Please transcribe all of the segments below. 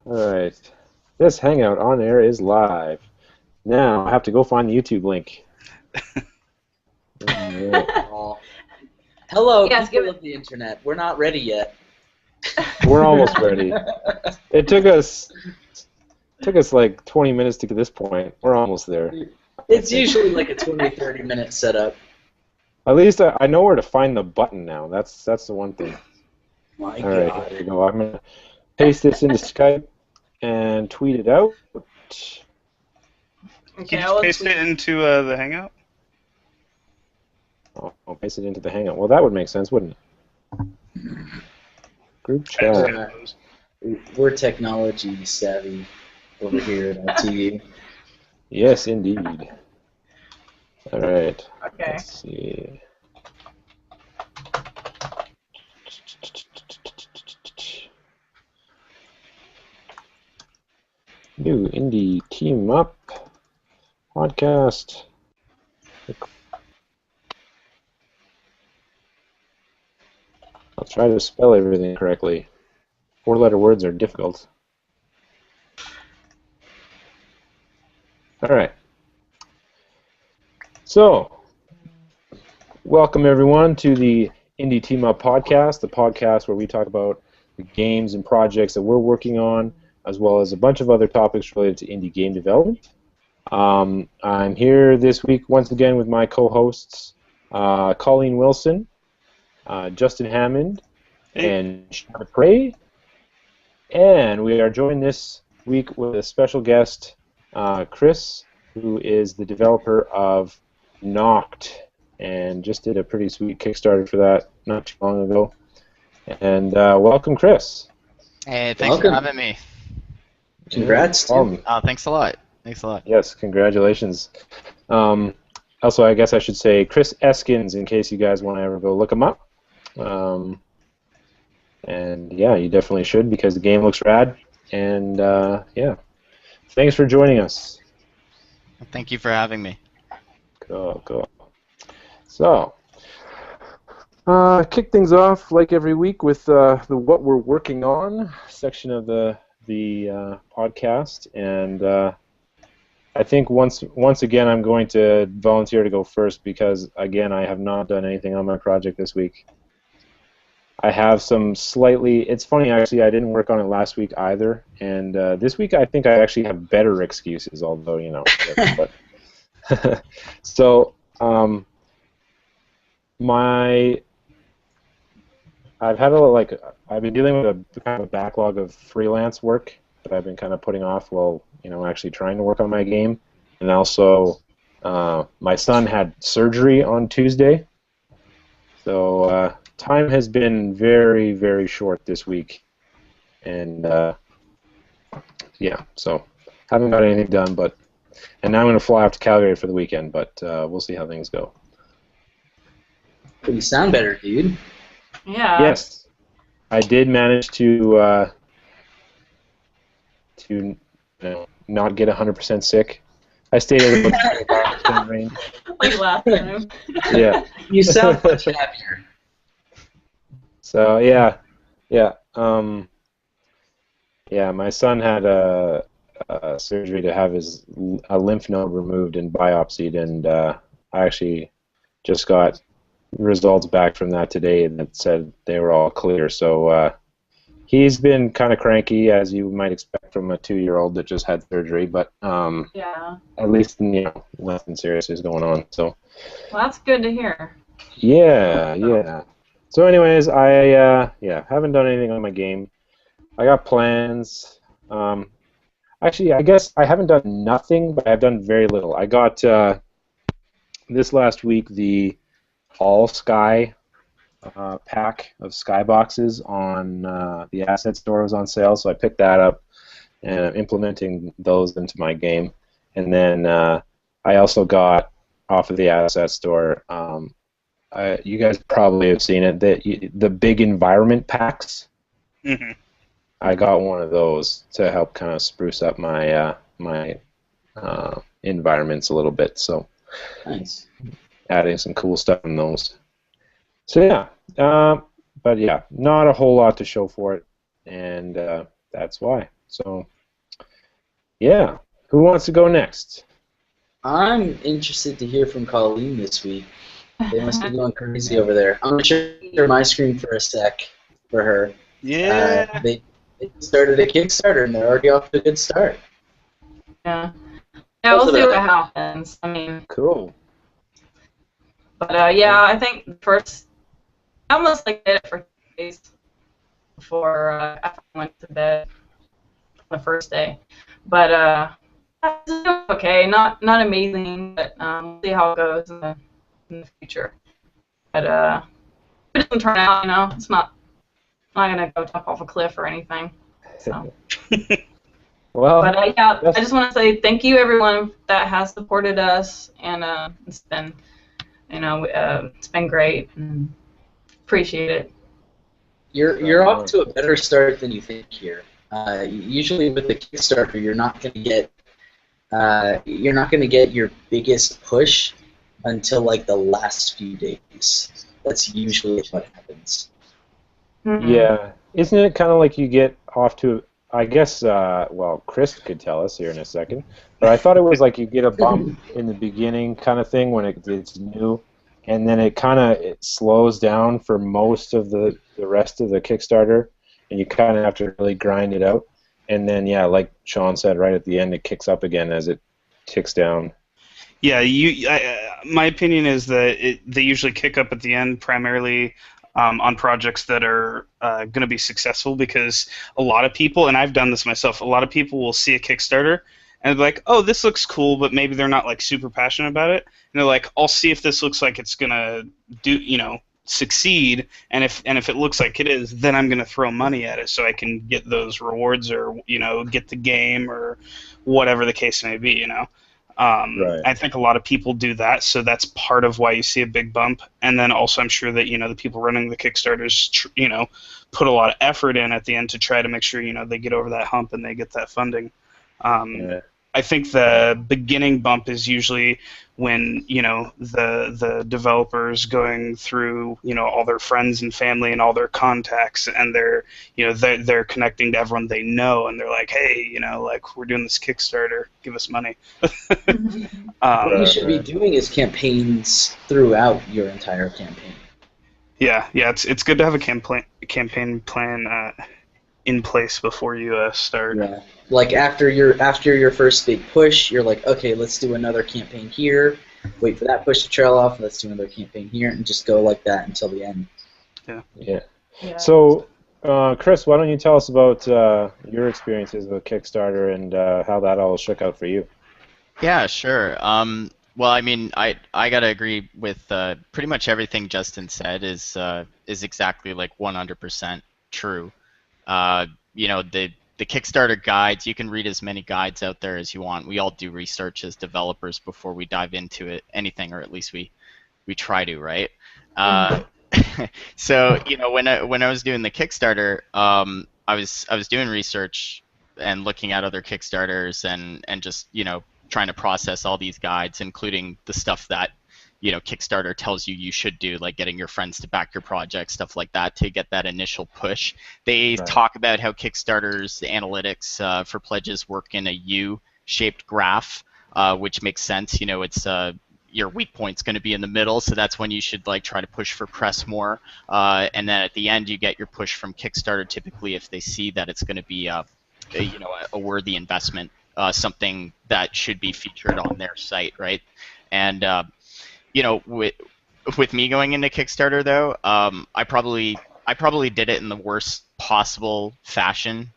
Alright. This Hangout on air is live. Now I have to go find the YouTube link. Oh. Hello, Yes, people of the internet. We're not ready yet. We're almost ready. It took us like 20 minutes to get to this point. We're almost there. It's usually like a 20, 30-minute setup. At least I know where to find the button now. That's the one thing. My Alright, God. here you go. I'm going to paste this into Skype and tweet it out. Can you just paste it into the Hangout? I'll paste it into the Hangout. Well, that would make sense, wouldn't it? Group chat. We're technology savvy over here at TV. Yes, indeed. All right. Okay. Let's see. New Indie Team Up podcast. I'll try to spell everything correctly. 4-letter words are difficult. All right. So, welcome everyone to the Indie Team Up podcast, the podcast where we talk about the games and projects that we're working on, as well as a bunch of other topics related to indie game development. I'm here this week once again with my co-hosts, Colleen Wilson, Justin Hammond, and Sean Prey. And we are joined this week with a special guest, Chris, who is the developer of Noct, and just did a pretty sweet Kickstarter for that not too long ago. And welcome, Chris. Hey, thanks for having me. Congrats, Tim. Thanks a lot. Thanks a lot. Yes, congratulations. Also, I guess I should say Chris Eskins, in case you guys want to ever go look him up. And yeah, you definitely should because the game looks rad. And yeah, thanks for joining us. Thank you for having me. Cool. So, kick things off like every week with the what we're working on section of the podcast, and I think once again I'm going to volunteer to go first because again I have not done anything on my project this week. I have some slightly. It's funny actually. I didn't work on it last week either, and this week I think I actually have better excuses. Although you know, but so I've been dealing with a kind of a backlog of freelance work that I've been kind of putting off while actually trying to work on my game, and also my son had surgery on Tuesday, so. Time has been very, very short this week, and yeah, so haven't got anything done. And now I'm going to fly off to Calgary for the weekend, but we'll see how things go. You sound better, dude. Yeah. Yes, I did manage to not get 100% sick. I stayed at about 5% range. Like last time. Yeah. You sound much happier. So yeah. My son had a surgery to have a lymph node removed and biopsied, and I actually just got results back from that today that said they were all clear. So he's been kind of cranky, as you might expect from a 2-year-old that just had surgery, but Yeah. at least nothing serious is going on. So. Well, that's good to hear. Yeah. So anyways, I haven't done anything on my game. I got plans. Actually, I guess I haven't done nothing, but I've done very little. I got this last week the All Sky pack of Skyboxes on the Asset Store was on sale, so I picked that up and I'm implementing those into my game. And then I also got off of the Asset Store. You guys probably have seen it. The big environment packs. Mm-hmm. I got one of those to help kind of spruce up my my environments a little bit. So, Nice. Adding some cool stuff in those. So yeah, but yeah, not a whole lot to show for it, and that's why. So, yeah. Who wants to go next? I'm interested to hear from Colleen this week. They must be going crazy over there. I'm going to share my screen for a sec for her. Yeah. They started a Kickstarter, and they're already off to a good start. Yeah. Yeah, we'll see what happens. I mean, Cool. but yeah, I think first, I almost like did it for 2 days before after I went to bed on the first day. But it's doing okay, not amazing, but we'll see how it goes in the future. But if it doesn't turn out, it's not gonna go jump off a cliff or anything. So. Well, But yeah, I just want to say thank you everyone that has supported us, and it's been, it's been great, and appreciate it. You're off to a better start than you think here. Usually with the Kickstarter, you're not going to get your biggest push until like the last few days. That's usually what happens. Mm-hmm. yeah. Isn't it kind of like you get off to, I guess, well, Chris could tell us here in a second, but I thought it was like you get a bump in the beginning kind of thing when it's new, and then it slows down for most of the rest of the Kickstarter, and you kind of have to really grind it out. And then, yeah, like Sean said, right at the end, it kicks up again as it ticks down. Yeah, my opinion is that they usually kick up at the end primarily on projects that are going to be successful, because a lot of people, and I've done this myself, a lot of people will see a Kickstarter and they're like, oh, this looks cool, but maybe they're not like super passionate about it. And they're like, I'll see if this looks like it's going to succeed, and if it looks like it is, then I'm going to throw money at it so I can get those rewards, or get the game, or whatever the case may be. Right. I think a lot of people do that, so that's part of why you see a big bump. And then also, I'm sure that the people running the Kickstarters, put a lot of effort in at the end to try to make sure they get over that hump and they get that funding. Yeah. I think the beginning bump is usually when the developers going through all their friends and family and all their contacts, and they're connecting to everyone they know, and they're like, hey, like, we're doing this Kickstarter, give us money. What you should be doing is campaigns throughout your entire campaign. Yeah, it's good to have a campaign plan in place before you start. Yeah. Like after your first big push, you're like, okay, let's do another campaign here. Wait for that push to trail off. Let's do another campaign here, and just go like that until the end. Yeah. So, Chris, why don't you tell us about your experiences with Kickstarter and how that all shook out for you? Yeah, sure. Well, I mean, I gotta agree with pretty much everything Justin said is exactly like 100% true. The Kickstarter guides, you can read as many guides out there as you want. We all do research as developers before we dive into anything, or at least we try to, right? So when I was doing the Kickstarter, I was doing research and looking at other Kickstarters and just trying to process all these guides, including the stuff that Kickstarter tells you should do, like getting your friends to back your project, stuff like that, to get that initial push. They talk about how Kickstarter's analytics for pledges work in a U-shaped graph, which makes sense. It's your weak point's going to be in the middle, so that's when you should try to push for press more, and then at the end you get your push from Kickstarter, typically if they see that it's going to be a worthy investment, something that should be featured on their site, right? And with me going into Kickstarter though, I probably did it in the worst possible fashion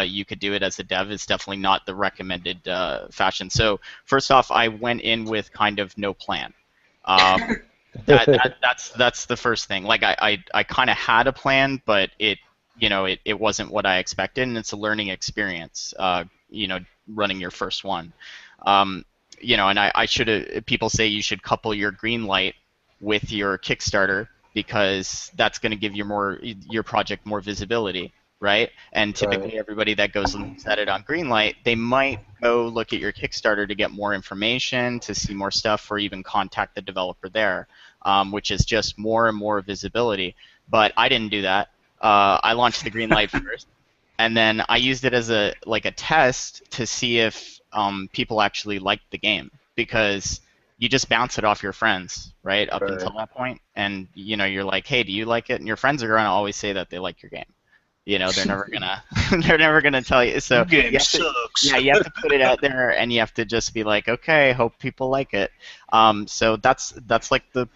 you could do it as a dev. It's definitely not the recommended fashion. So first off, I went in with kind of no plan. That's the first thing. Like I kind of had a plan, but it wasn't what I expected, and it's a learning experience. Running your first one. And I should have. People say you should couple your green light with your Kickstarter, because that's going to give your project more visibility, right? And typically everybody that goes and looks at it on Greenlight, they might go look at your Kickstarter to get more information, to see more stuff, or even contact the developer there, which is just more and more visibility. But I didn't do that. I launched the Greenlight first, and then I used it as a test to see if people actually liked the game, because you just bounce it off your friends, right, up Right. until that point, and you're like, hey, do you like it? And your friends are gonna always say that they like your game. They're never gonna they're never gonna tell you. So Game you have to, sucks. yeah, you have to put it out there, and you have to just be like, okay, hope people like it. So that's like the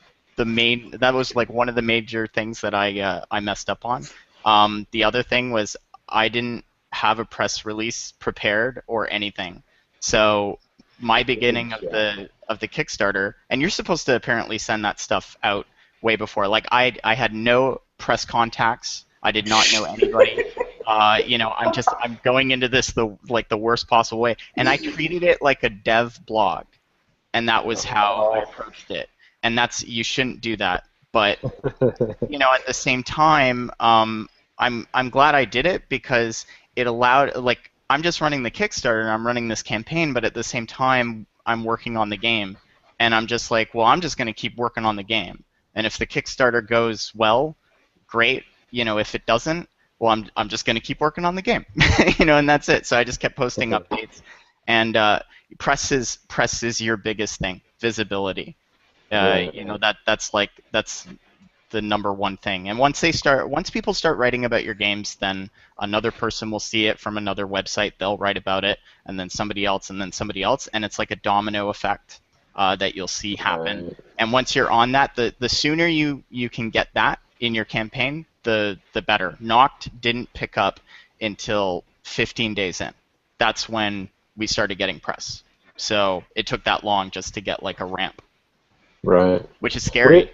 main, that was like one of the major things that I messed up on. The other thing was I didn't have a press release prepared or anything. So my beginning of the Kickstarter, and you're supposed to apparently send that stuff out way before. Like I had no press contacts. I did not know anybody. I'm going into this the worst possible way, and I treated it like a dev blog, and that was how I approached it. And you shouldn't do that. But at the same time, I'm glad I did it, because it allowed, like, I'm just running the Kickstarter and I'm running this campaign, but at the same time I'm working on the game, and I'm just like, well, I'm just going to keep working on the game, and if the Kickstarter goes well, great. If it doesn't, well, I'm just going to keep working on the game, and that's it. So I just kept posting updates, and press is your biggest thing, visibility. That's the number one thing. And once people start writing about your games, then another person will see it from another website, they'll write about it, and then somebody else, and it's like a domino effect that you'll see happen. Right. And once you're on that, the sooner you can get that in your campaign, the better. Noct didn't pick up until 15 days in. That's when we started getting press. So it took that long just to get like a ramp. Right. Which is scary,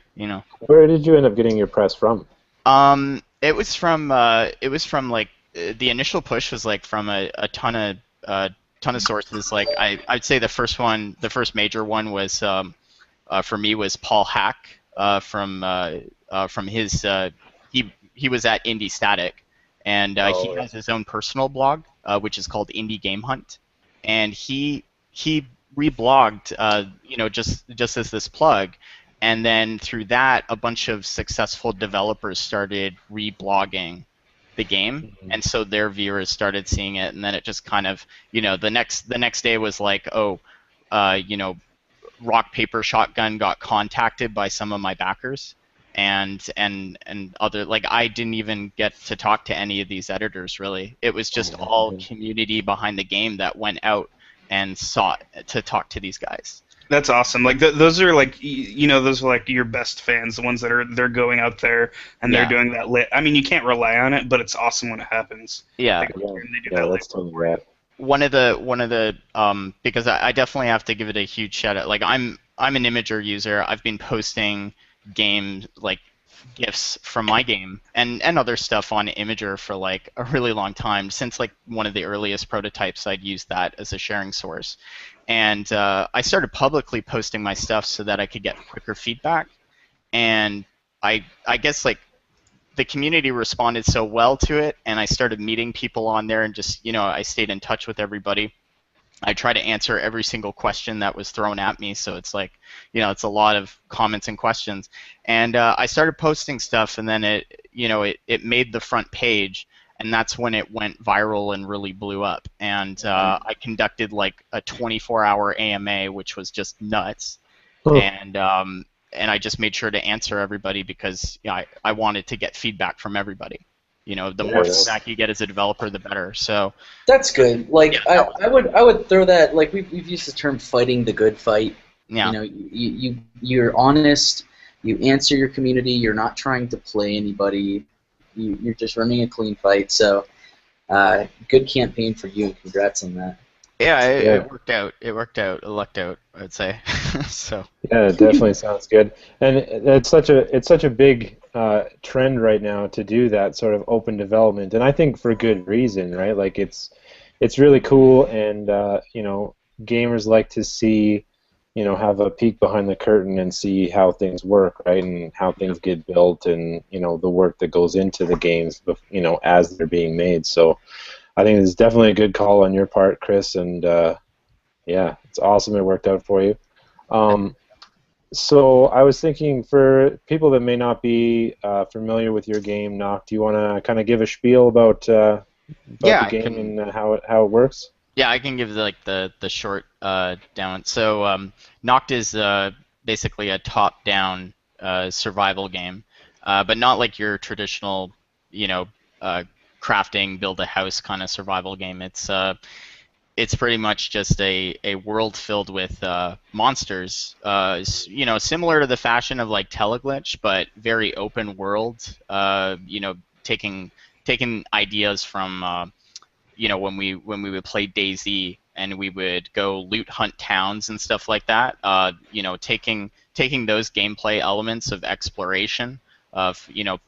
Where did you end up getting your press from? It was from like the initial push was like from a ton of sources. Like I'd say the first major one was for me was Paul Hack from his he was at Indie Static, and he has his own personal blog which is called Indie Game Hunt, and he reblogged just as this plug, and then through that a bunch of successful developers started reblogging the game, and so their viewers started seeing it, and then it just kind of the next day was like, Rock Paper Shotgun got contacted by some of my backers, and other, like, I didn't even get to talk to any of these editors really. It was just all community behind the game that went out and sought to talk to these guys. That's awesome. Like those are like those are like your best fans, the ones that they're going out there and they're doing that. I mean, you can't rely on it, but it's awesome when it happens. Yeah. That's totally right. One of the because I definitely have to give it a huge shout out. Like I'm an Imager user. I've been posting games like GIFs from my game and other stuff on Imager for like a really long time, since like one of the earliest prototypes. I'd used that as a sharing source, and I started publicly posting my stuff so that I could get quicker feedback. And I guess like the community responded so well to it, and I started meeting people on there, and just I stayed in touch with everybody. I try to answer every single question that was thrown at me, so it's like, it's a lot of comments and questions. And I started posting stuff, and then it made the front page, and that's when it went viral and really blew up. And I conducted like a 24-hour AMA, which was just nuts. And I just made sure to answer everybody, because I wanted to get feedback from everybody. The more feedback you get as a developer, the better. So that's good. Like I would throw that, like we've used the term fighting the good fight. Yeah. You're honest. You answer your community. You're not trying to play anybody. You're just running a clean fight. So good campaign for you, and congrats on that. Yeah, it worked out. It lucked out, I'd say. So. Yeah, it definitely sounds good, and it's such a big trend right now to do that sort of open development, and I think for good reason, right? Like it's really cool, and gamers like to see, have a peek behind the curtain and see how things work, right, and how things get built, and the work that goes into the games, as they're being made. So I think it's definitely a good call on your part, Chris, and yeah, it's awesome it worked out for you. So I was thinking, for people that may not be familiar with your game, Noct, do you want to kind of give a spiel about about Yeah, the I game can. and how it works? Yeah, I can give the short down. So Noct is basically a top-down survival game, but not like your traditional, you know, uh, crafting, build a house kind of survival game. It's pretty much just a world filled with monsters, you know, similar to the fashion of like Teleglitch, but very open world. You know, taking ideas from you know, when we would play DayZ and we would go loot hunt towns and stuff like that. You know, taking those gameplay elements of exploration, of you know,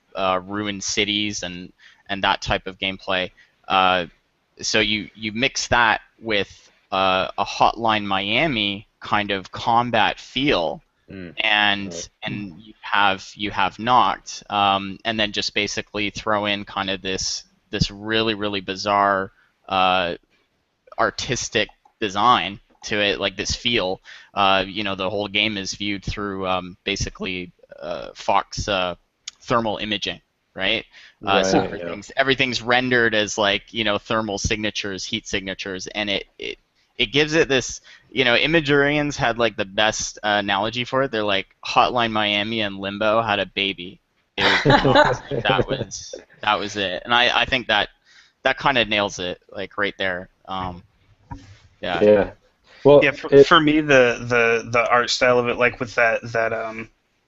ruined cities and that type of gameplay. So you mix that with a Hotline Miami kind of combat feel, Mm. and you have Noct, and then just basically throw in kind of this really bizarre artistic design to it, like this feel. You know, the whole game is viewed through basically Fox thermal imaging, right? So Right. Yeah. everything's rendered as like, you know, thermal signatures, heat signatures, and it gives it this, you know, Imagurians had like the best analogy for it. They're like Hotline Miami and Limbo had a baby. It was Noct. that was it, and I think that kind of nails it, like right there. Yeah. Yeah. Well, Yeah, for me, the art style of it, like with that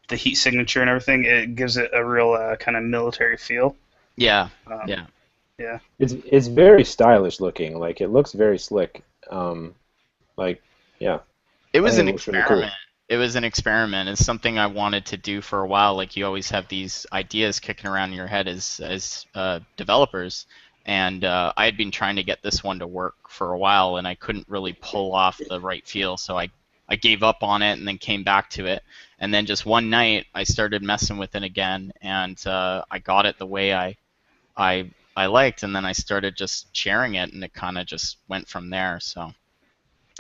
the heat signature and everything, it gives it a real kind of military feel. Yeah. Um, Yeah. yeah. it's very stylish looking. Like it looks very slick. Like yeah, It I was think an it looks really cool. experiment. It was an experiment. It's something I wanted to do for a while. Like you always have these ideas kicking around in your head as developers, and I had been trying to get this one to work for a while, and I couldn't really pull off the right feel. So I gave up on it, and then came back to it. And then just one night, I started messing with it again, and I got it the way I liked, and then I started just sharing it, and it kind of just went from there. So.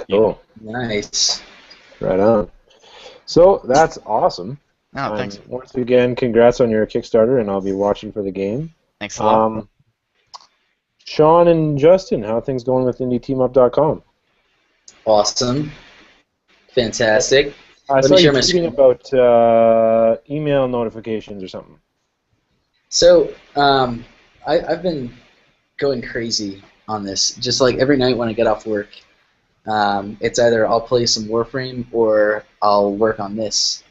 Cool. Nice. Right on. So that's awesome. Oh, thanks. Once again, congrats on your Kickstarter, and I'll be watching for the game. Thanks a lot. Sean and Justin, how are things going with IndieTeamUp.com? Awesome. Fantastic. I Let saw me you share my tweeting screen. about email notifications or something. So I've been going crazy on this. Just like every night when I get off work, it's either I'll play some Warframe or I'll work on this.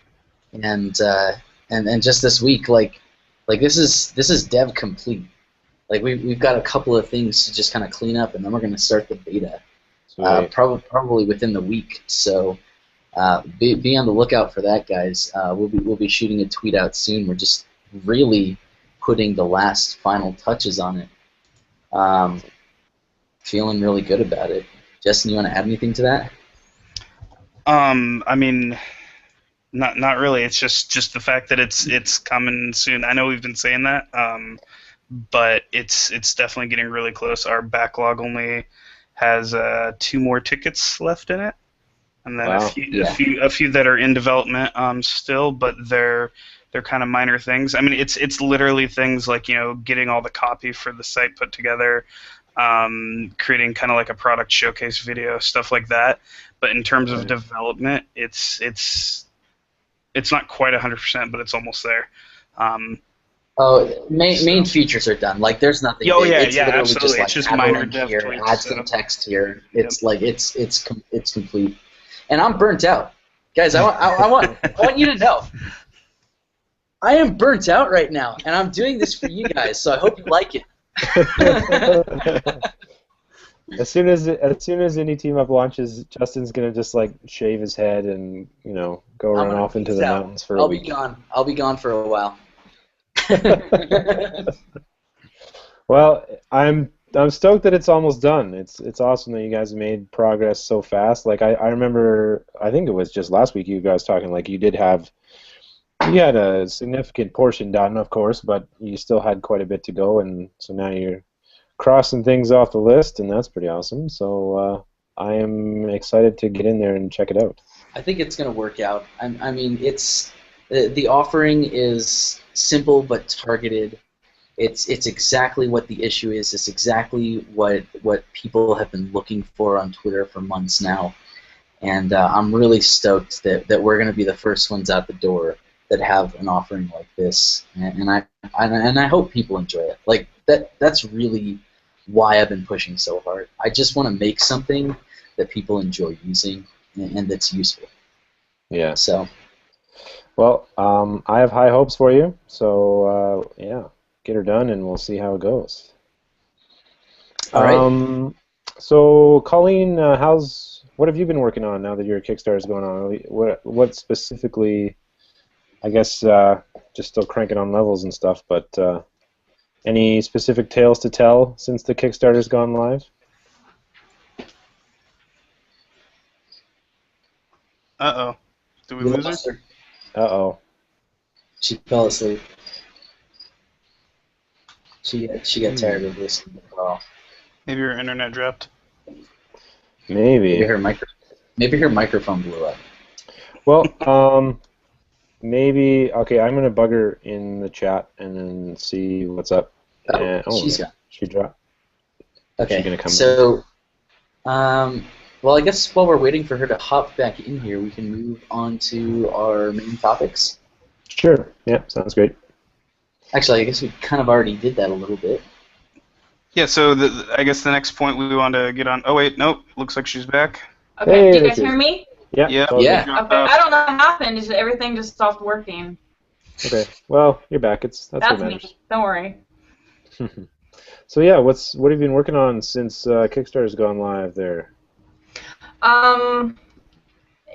And just this week, like this is dev complete. Like we've got a couple of things to just kind of clean up, and then we're going to start the beta. Sweet. Probably within the week. So be on the lookout for that, guys. We'll be shooting a tweet out soon. We're just really putting the last final touches on it. Feeling really good about it. Justin, you want to add anything to that? I mean, not really. It's just the fact that it's coming soon. I know we've been saying that, but it's definitely getting really close. Our backlog only has 2 more tickets left in it, and then Wow. a few that are in development still, but they're kind of minor things. I mean, it's literally things like, you know, getting all the copy for the site put together, creating kind of like a product showcase video, stuff like that. But in terms of development, it's not quite 100%, but it's almost there. Main features are done. Like there's nothing. Oh big. yeah, It's yeah, literally absolutely. just like It's just add a minor link dev here, tweaks, add so. some text here. It's like it's complete. And I'm burnt out, guys. I want you to know. I am burnt out right now, and I'm doing this for you guys. So I hope you like it. As soon as Indie Team Up launches, Justin's gonna just like shave his head and, you know, go I'm run gonna off into peace the out. mountains for a I'll week. be gone. I'll be gone for a while. Well, I'm stoked that it's almost done. It's awesome that you guys made progress so fast. Like I remember, I think it was just last week you guys talking like you had a significant portion done, of course, but you still had quite a bit to go, and so now you're crossing things off the list, and that's pretty awesome. So I am excited to get in there and check it out. I think it's going to work out. I mean, it's the offering is simple but targeted. It's exactly what the issue is. It's exactly what people have been looking for on Twitter for months now. And I'm really stoked that we're going to be the first ones out the door that have an offering like this. And I hope people enjoy it. Like that's really why I've been pushing so hard. I just want to make something that people enjoy using and that's useful. Yeah. So. Well, I have high hopes for you. So yeah, get her done, and we'll see how it goes. All right. So, Colleen, what have you been working on now that your Kickstarter's going on? What specifically? I guess just still cranking on levels and stuff, but any specific tales to tell since the Kickstarter's gone live? Uh-oh. Did we lose her? Uh-oh. She fell asleep. She got tired of listening to the call. Maybe her internet dropped. Maybe. Maybe her microphone blew up. Well, maybe. Okay, I'm gonna bug her in the chat and then see what's up. She's gone. She dropped. Okay. She's gonna come so, well, I guess while we're waiting for her to hop back in here, we can move on to our main topics. Sure. Yeah, sounds great. Actually, I guess we kind of already did that a little bit. Yeah, so I guess the next point we want to get on... Oh, wait, nope. Looks like she's back. Okay, Hey, do you there guys she is. hear me? Yeah. Yeah. totally. Yeah. Okay, I don't know what happened. Everything just stopped working. Okay. Well, you're back. That's what That's matters. me. Don't worry. So yeah, what have you been working on since Kickstarter's gone live there?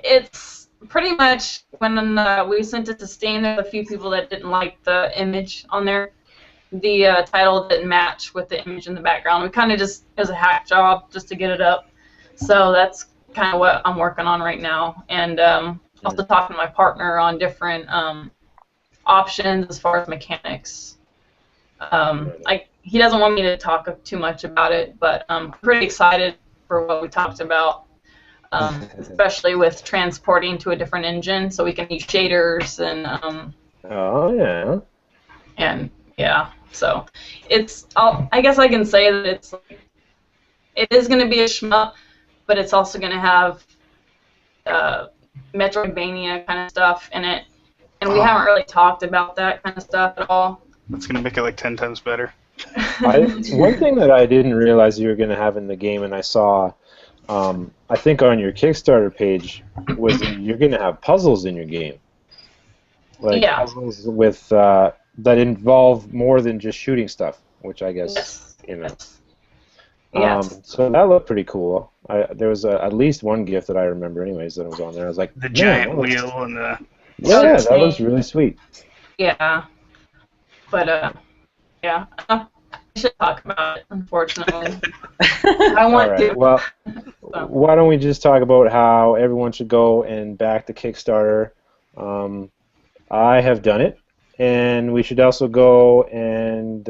It's pretty much when we sent it to Steam, there were a few people that didn't like the image on there. The title didn't match with the image in the background. We kind of just, it was a hack job just to get it up. So that's kind of what I'm working on right now. And also talking to my partner on different options as far as mechanics. He doesn't want me to talk too much about it, but I'm pretty excited for what we talked about. Especially with transporting to a different engine, so we can use shaders and Oh yeah. and yeah. So it's I guess I can say that it is going to be a shmup, but it's also going to have Metroidvania kind of stuff in it, and we haven't really talked about that kind of stuff at all. That's going to make it like 10 times better. One thing that I didn't realize you were going to have in the game, and I saw, I think on your Kickstarter page, was that you're going to have puzzles in your game. Like Yeah. puzzles with that involve more than just shooting stuff, which I guess Yes. you know. Yes. So that looked pretty cool. There was at least one GIF that I remember, anyways, that was on there. I was like, The "Man, giant that looks- wheel and the... Yeah, that looks really sweet. Yeah. But yeah. I should talk about it, unfortunately. I All want right. to. Well, So. why don't we just talk about how everyone should go and back the Kickstarter? I have done it, and we should also go and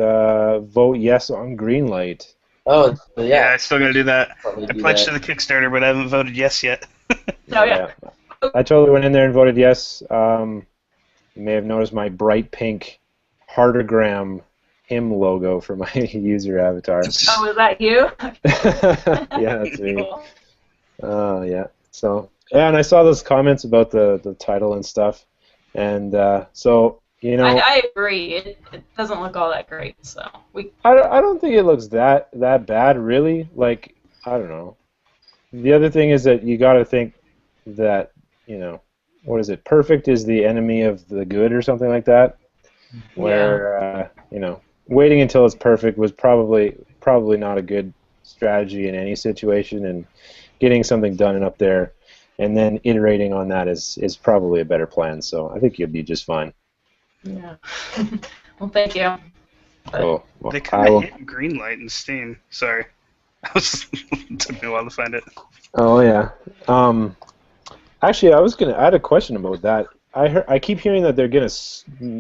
vote yes on Greenlight. Oh, Yeah, yeah. I still got to do that. Probably I do pledged that. to the Kickstarter, but I haven't voted yes yet. Oh, yeah. I totally went in there and voted yes. You may have noticed my bright pink Heartogram hymn logo for my user avatar. Oh, is that you? Yeah, that's me. Cool. Yeah. So yeah, and I saw those comments about the title and stuff, and so you know, I agree. It doesn't look all that great. So I don't think it looks that bad really. Like I don't know. The other thing is that you got to think that what is it? Perfect is the enemy of the good or something like that. Where waiting until it's perfect was probably not a good strategy in any situation, and getting something done and up there, and then iterating on that is probably a better plan. So I think you'll be just fine. Yeah. Well, thank you. Oh, well, They kind of hit Greenlight in Steam. Sorry. It took me a while to find it. Oh yeah. Actually, I had a question about that. I keep hearing that they're gonna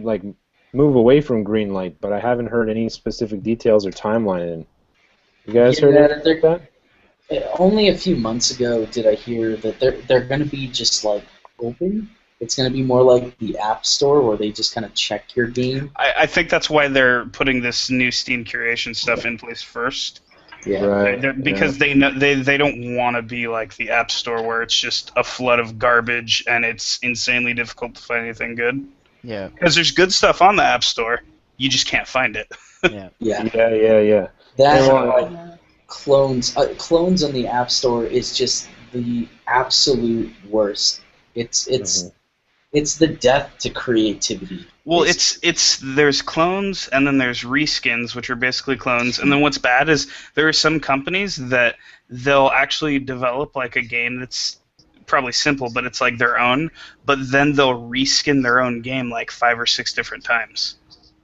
like move away from Greenlight, but I haven't heard any specific details or timeline. You guys heard anything about that? Only a few months ago did I hear that they're going to be just like open, It's going to be more like the App Store where they just kind of check your game. I think that's why they're putting this new Steam curation stuff in place first. Yeah. Right. Because they know they don't want to be like the App Store where it's just a flood of garbage and it's insanely difficult to find anything good. Yeah. Because there's good stuff on the App Store, you just can't find it. Yeah. Yeah. That Yeah. clones on the App Store is just the absolute worst. It's the death to creativity. Well, it's there's clones and then there's reskins, which are basically clones. And then what's bad is there are some companies that they'll actually develop like a game that's probably simple, but it's like their own. But then they'll reskin their own game like 5 or 6 different times.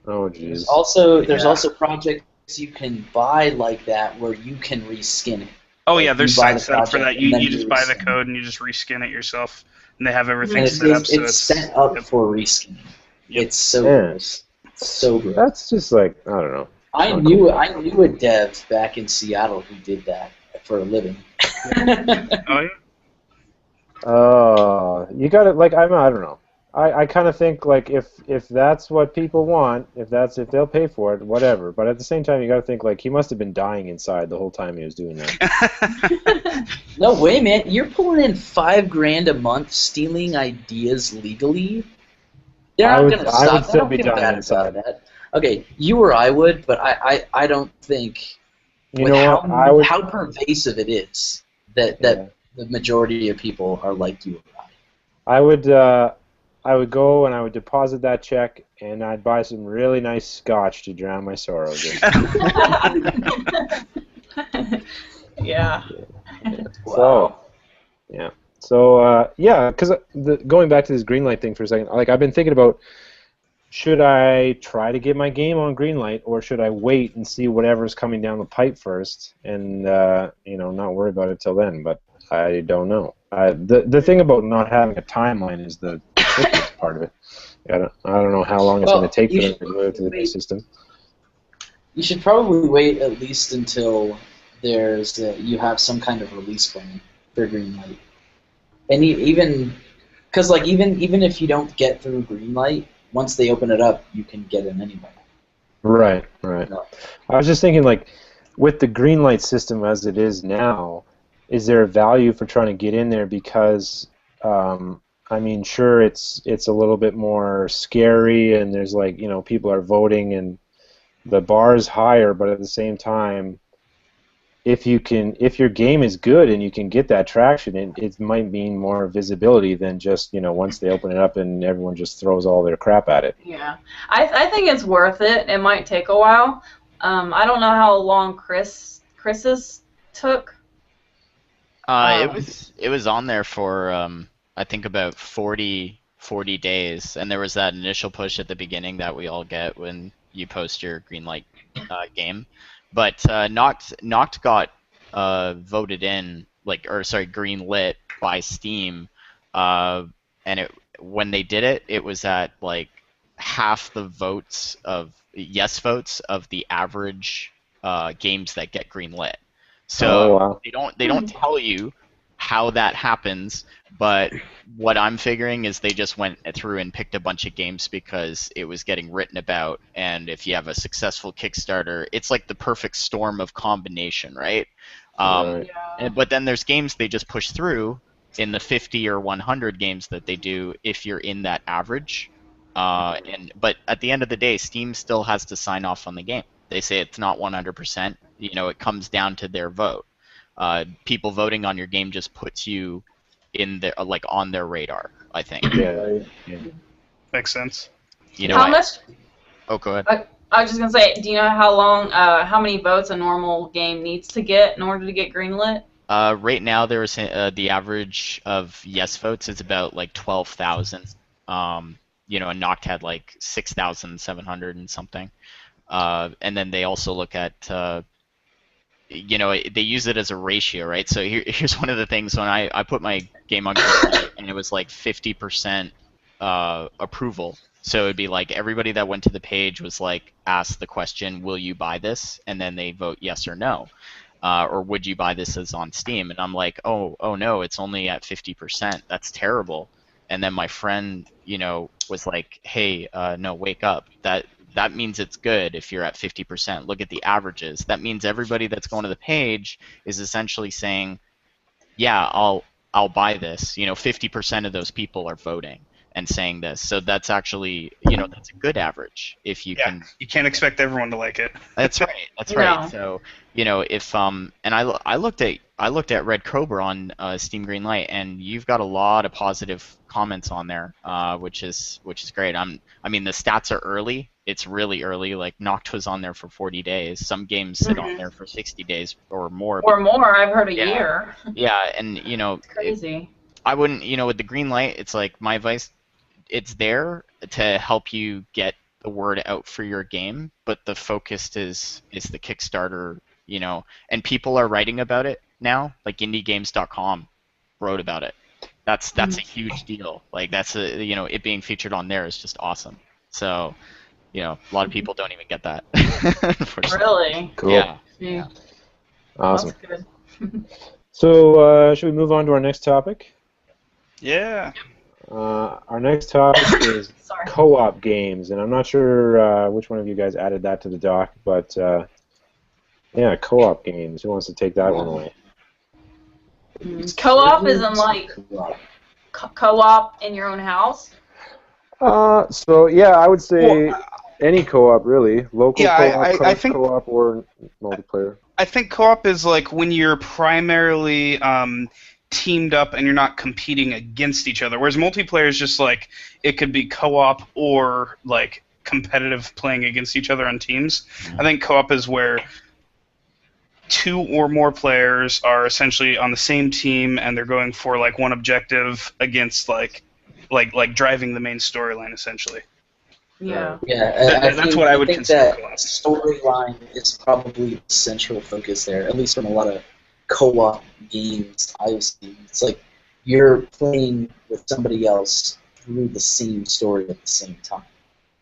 Oh, jeez. There's also projects you can buy like that where you can reskin it. Oh yeah, there's you buy sites the set up for that. project and then You just you buy the reskin it. code and you just reskin it yourself, and they have everything And set up. So it's set up yep. for reskin. Yep. It's so Yeah. gross. So gross. That's just like, I don't know. I knew a dev back in Seattle who did that for a living. Oh yeah. You got to like, I don't know. I kind of think like if that's what people want, if they'll pay for it, whatever. But at the same time, you got to think like he must have been dying inside the whole time he was doing that. No way, man! You're pulling in $5,000 a month, stealing ideas legally. They're not gonna stop. I would still don't be feel dying bad inside. about that. Okay, you or I would, but I don't think You with know what? I would. how pervasive it is that Yeah. the majority of people are like you or I. I would go and I would deposit that check and I'd buy some really nice scotch to drown my sorrows in. Yeah. So, yeah. So, yeah, because going back to this Greenlight thing for a second, like I've been thinking about, should I try to get my game on Greenlight or should I wait and see whatever's coming down the pipe first and not worry about it till then? But I don't know. The thing about not having a timeline is the trickiest part of it. I don't know how long it's going to take for them to go to the new system. You should probably wait at least until you have some kind of release plan for Greenlight. And even if you don't get through Greenlight, once they open it up, you can get in anyway. Right. No. I was just thinking, like, with the Greenlight system as it is now, is there a value for trying to get in there? Because, I mean, sure, it's a little bit more scary, and there's like, people are voting, and the bar is higher, but at the same time, if your game is good and you can get that traction, it might mean more visibility than just once they open it up and everyone just throws all their crap at it. Yeah. I think it's worth it. It might take a while. I don't know how long Chris's took. It was on there for I think about 40 days, and there was that initial push at the beginning that we all get when you post your Greenlight game. But Noct got voted in, greenlit by Steam, and when they did it, it was at like half the votes of votes of the average games that get greenlit. So they don't tell you how that happens, but what I'm figuring is they just went through and picked a bunch of games because it was getting written about, and if you have a successful Kickstarter, it's like the perfect storm of combination, right? But then there's games they just push through in the 50 or 100 games that they do if you're in that average. But at the end of the day, Steam still has to sign off on the game. They say it's not 100%. It comes down to their vote. People voting on your game just puts you in their on their radar, I think. Yeah. Makes sense. How much? Oh, go ahead. I was just gonna say, do you know how many votes a normal game needs to get in order to get greenlit? Right now, there's the average of yes votes is about like 12,000. And Noct had like 6,700 and something. And then they also look at they use it as a ratio, right? So here's one of the things when I put my game on Greenlight and it was like 50% approval. So it'd be like everybody that went to the page was like asked the question, will you buy this? And then they vote yes or no. Or would you buy this as on Steam? And I'm like, oh no, it's only at 50%. That's terrible. and then my friend, was like, hey, no, wake up. That means it's good if you're at 50%. Look at the averages. That means everybody that's going to the page is essentially saying, yeah, I'll buy this. 50% of those people are voting and saying this. So that's actually, that's a good average if you can. You can't expect everyone to like it. That's right. That's No. right. So, if and I looked at Red Cobra on Steam Greenlight, and you've got a lot of positive comments on there, which is great. I mean, the stats are early. It's really early. Like Noct was on there for 40 days. Some games sit on there for 60 days or more. Or more. I've heard a Yeah. year. Yeah, and Crazy. I wouldn't, with the green light, it's like my advice, it's there to help you get the word out for your game, but the focus is the Kickstarter, and people are writing about it now, like indiegames.com wrote about it. That's a huge deal. Like that's it being featured on there is just awesome. So, a lot of people don't even get that. Really? Cool. Yeah. Yeah. Awesome. That's good. So, should we move on to our next topic? Yeah. Our next topic is Sorry. co-op games, and I'm not sure which one of you guys added that to the doc, but yeah, co-op games. Who wants to take that one away? Co-op isn't like co-op in your own house. So yeah, I would say any co-op really, local co-op, I think co-op, or multiplayer. I think co-op is like when you're primarily teamed up and you're not competing against each other. Whereas multiplayer is just like it could be co-op or like competitive playing against each other on teams. I think co-op is where two or more players are essentially on the same team and they're going for like one objective against like driving the main storyline essentially. Yeah. Yeah, That's what I would think consider that co-op. storyline is probably the central focus there, at least from a lot of co-op games I've seen. It's like you're playing with somebody else through the same story at the same time.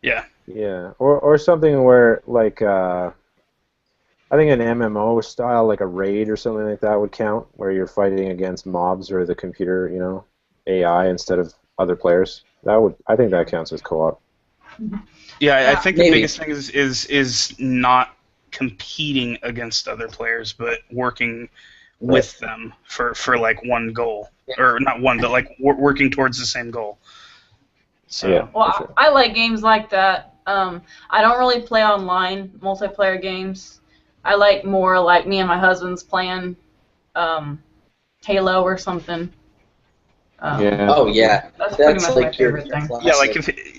Yeah. Yeah, or something where like I think an MMO style, like a raid or something like that, would count, where you're fighting against mobs or the computer, AI instead of other players. I think that counts as co-op. Yeah, I think Maybe. the biggest thing is not competing against other players, but working with them for like one goal, or not one, but like working towards the same goal. So Yeah. Well, For sure. I like games like that. I don't really play online multiplayer games. I like more like me and my husband's playing Halo or something. Yeah. Oh yeah, That's pretty that's much my like your favorite thing. classic.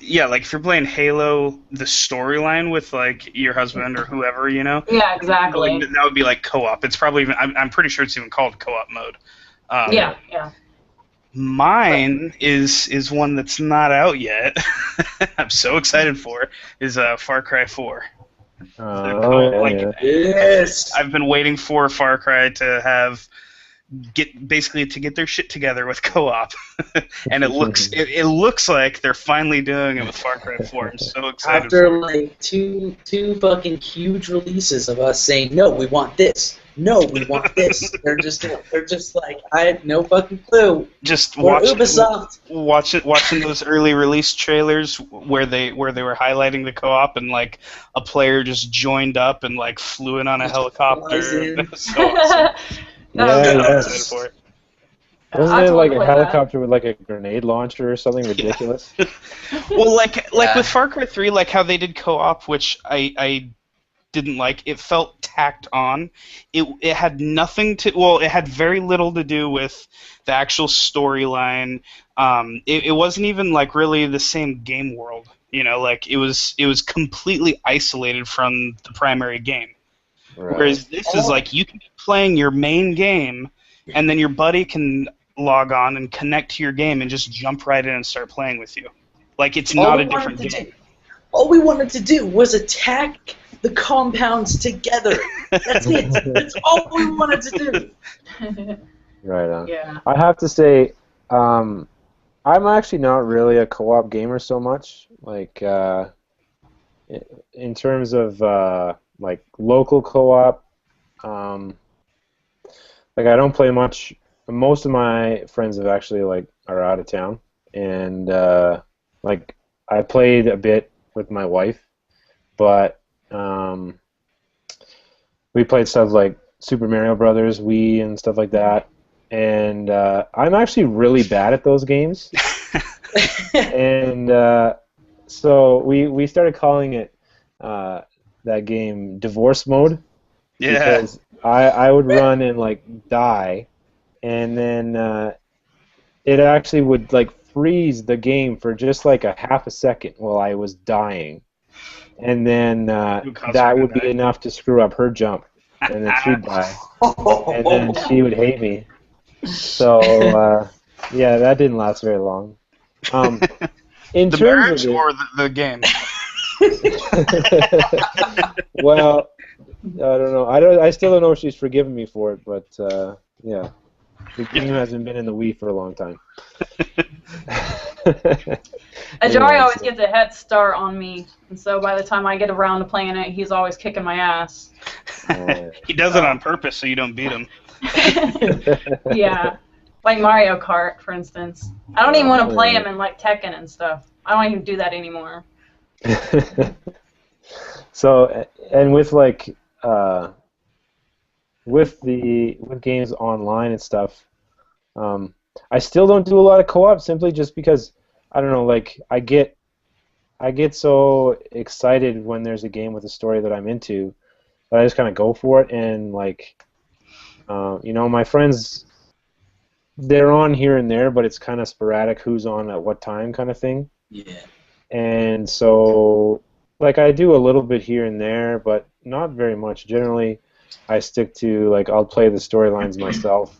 yeah, like if you're playing Halo, the storyline with like your husband or whoever, Yeah, exactly. that would be like co-op. It's probably even I'm pretty sure it's even called co-op mode. Yeah. Mine is one that's not out yet. I'm so excited for is Far Cry 4. Yeah. Yes. I've been waiting for Far Cry to get their shit together with co-op, and it looks like they're finally doing it with Far Cry 4. I'm so excited. After like two fucking huge releases of us saying no, we want this. No, we want this. They're just like, I have no fucking clue. Just We're Ubisoft. watching those early release trailers where they were highlighting the co-op and like a player just joined up and like flew in on a helicopter. That was so awesome. I'm excited for it. Wasn't I it totally like a play helicopter with like a grenade launcher or something ridiculous? Well, like Yeah. with Far Cry 3, like how they did co-op, which I didn't like. It felt tacked on. It had nothing to. Well, it had very little to do with the actual storyline. It wasn't even like really the same game world. Like it was completely isolated from the primary game. Right. Whereas this is like you can be playing your main game, and then your buddy can log on and connect to your game and just jump right in and start playing with you. Like it's not a different game. All we wanted to do was attack the compounds together. That's it. That's all we wanted to do. Right on. Yeah. I have to say, I'm actually not really a co-op gamer so much. Like, in terms of like local co-op, like I don't play much. Most of my friends have actually are out of town, and like I played a bit with my wife, but we played stuff like Super Mario Brothers, Wii, and stuff like that. And I'm actually really bad at those games. And so we started calling it that game Divorce Mode. Yeah. Because I would run and like die, and then it actually would like freeze the game for just like a half a second while I was dying, and then that would be enough to screw up her jump, and then she'd die, and then she would hate me. So yeah, that didn't last very long. In The terms marriage of it, or the game? well, I don't know. I still don't know if she's forgiven me for it, but yeah, the game hasn't been in the Wii for a long time. Ajari always gets a head start on me, and so by the time I get around to playing it, he's always kicking my ass. He does it on purpose so you don't beat him. Yeah, like Mario Kart, for instance. I don't even want to play him in like Tekken and stuff. I don't even do that anymore. So, and with like with games online and stuff, I still don't do a lot of co-op simply just because I don't know. Like I get so excited when there's a game with a story that I'm into that I just kind of go for it, and like you know, my friends, they're on here and there, but it's kind of sporadic who's on at what time kind of thing. Yeah. And so, like, I do a little bit here and there, but not very much. Generally, I stick to, like, I'll play the storylines myself.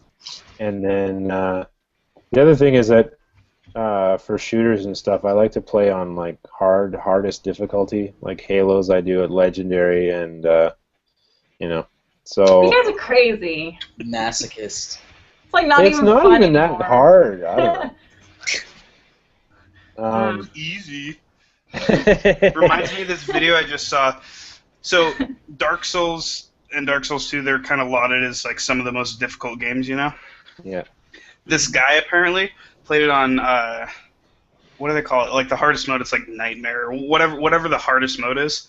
And then the other thing is that for shooters and stuff, I like to play on, like, hardest difficulty. Like Halos, I do at Legendary, and, you know, so... You guys are crazy. Masochist. It's like not it's even not fun even anymore. that hard. I don't know. Easy. Reminds me of this video I just saw. So, Dark Souls and Dark Souls 2, they're kind of lauded as like some of the most difficult games, you know? Yeah. This guy apparently played it on, what do they call it? Like the hardest mode, it's like Nightmare, or whatever the hardest mode is.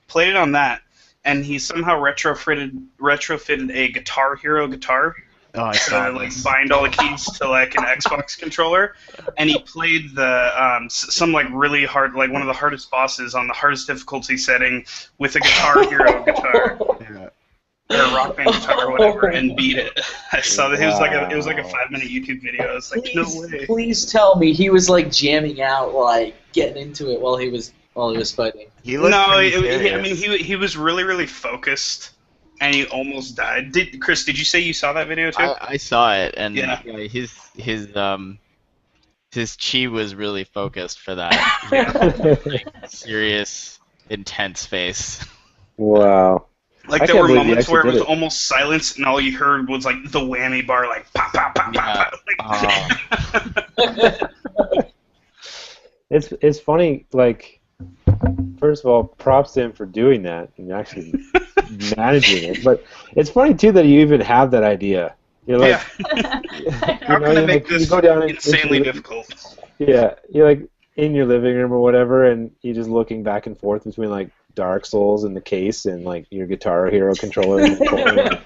Played it on that, and he somehow retrofitted a Guitar Hero guitar. Oh, I saw To like this. bind all the keys to like an Xbox controller, and he played the some like really hard, like one of the hardest bosses on the hardest difficulty setting with a Guitar Hero guitar Yeah. or Rock Band guitar or whatever, and beat it. I saw that it was like a Wow. 5-minute YouTube video. I was like, no way. Please tell me he was like jamming out, like getting into it while he was fighting. He looked No, pretty I serious. mean he was really focused, and he almost died. Chris, did you say you saw that video too? I saw it, and Yeah. his chi was really focused for that. Serious, intense face. Wow. Like I there can't were believe he moments where it actually was did it. almost silence, and all you heard was like the whammy bar, like pop, pop, pop, Yeah. pop, pop. Like, It's funny, like, first of all, props to him for doing that and actually managing it. But it's funny, too, that you even have that idea. You're like, yeah. you How know, can I you make you this go down insanely into, difficult? yeah, you're like in your living room or whatever, and you're just looking back and forth between, like, Dark Souls in the case and, like, your Guitar Hero controller in the corner. Like,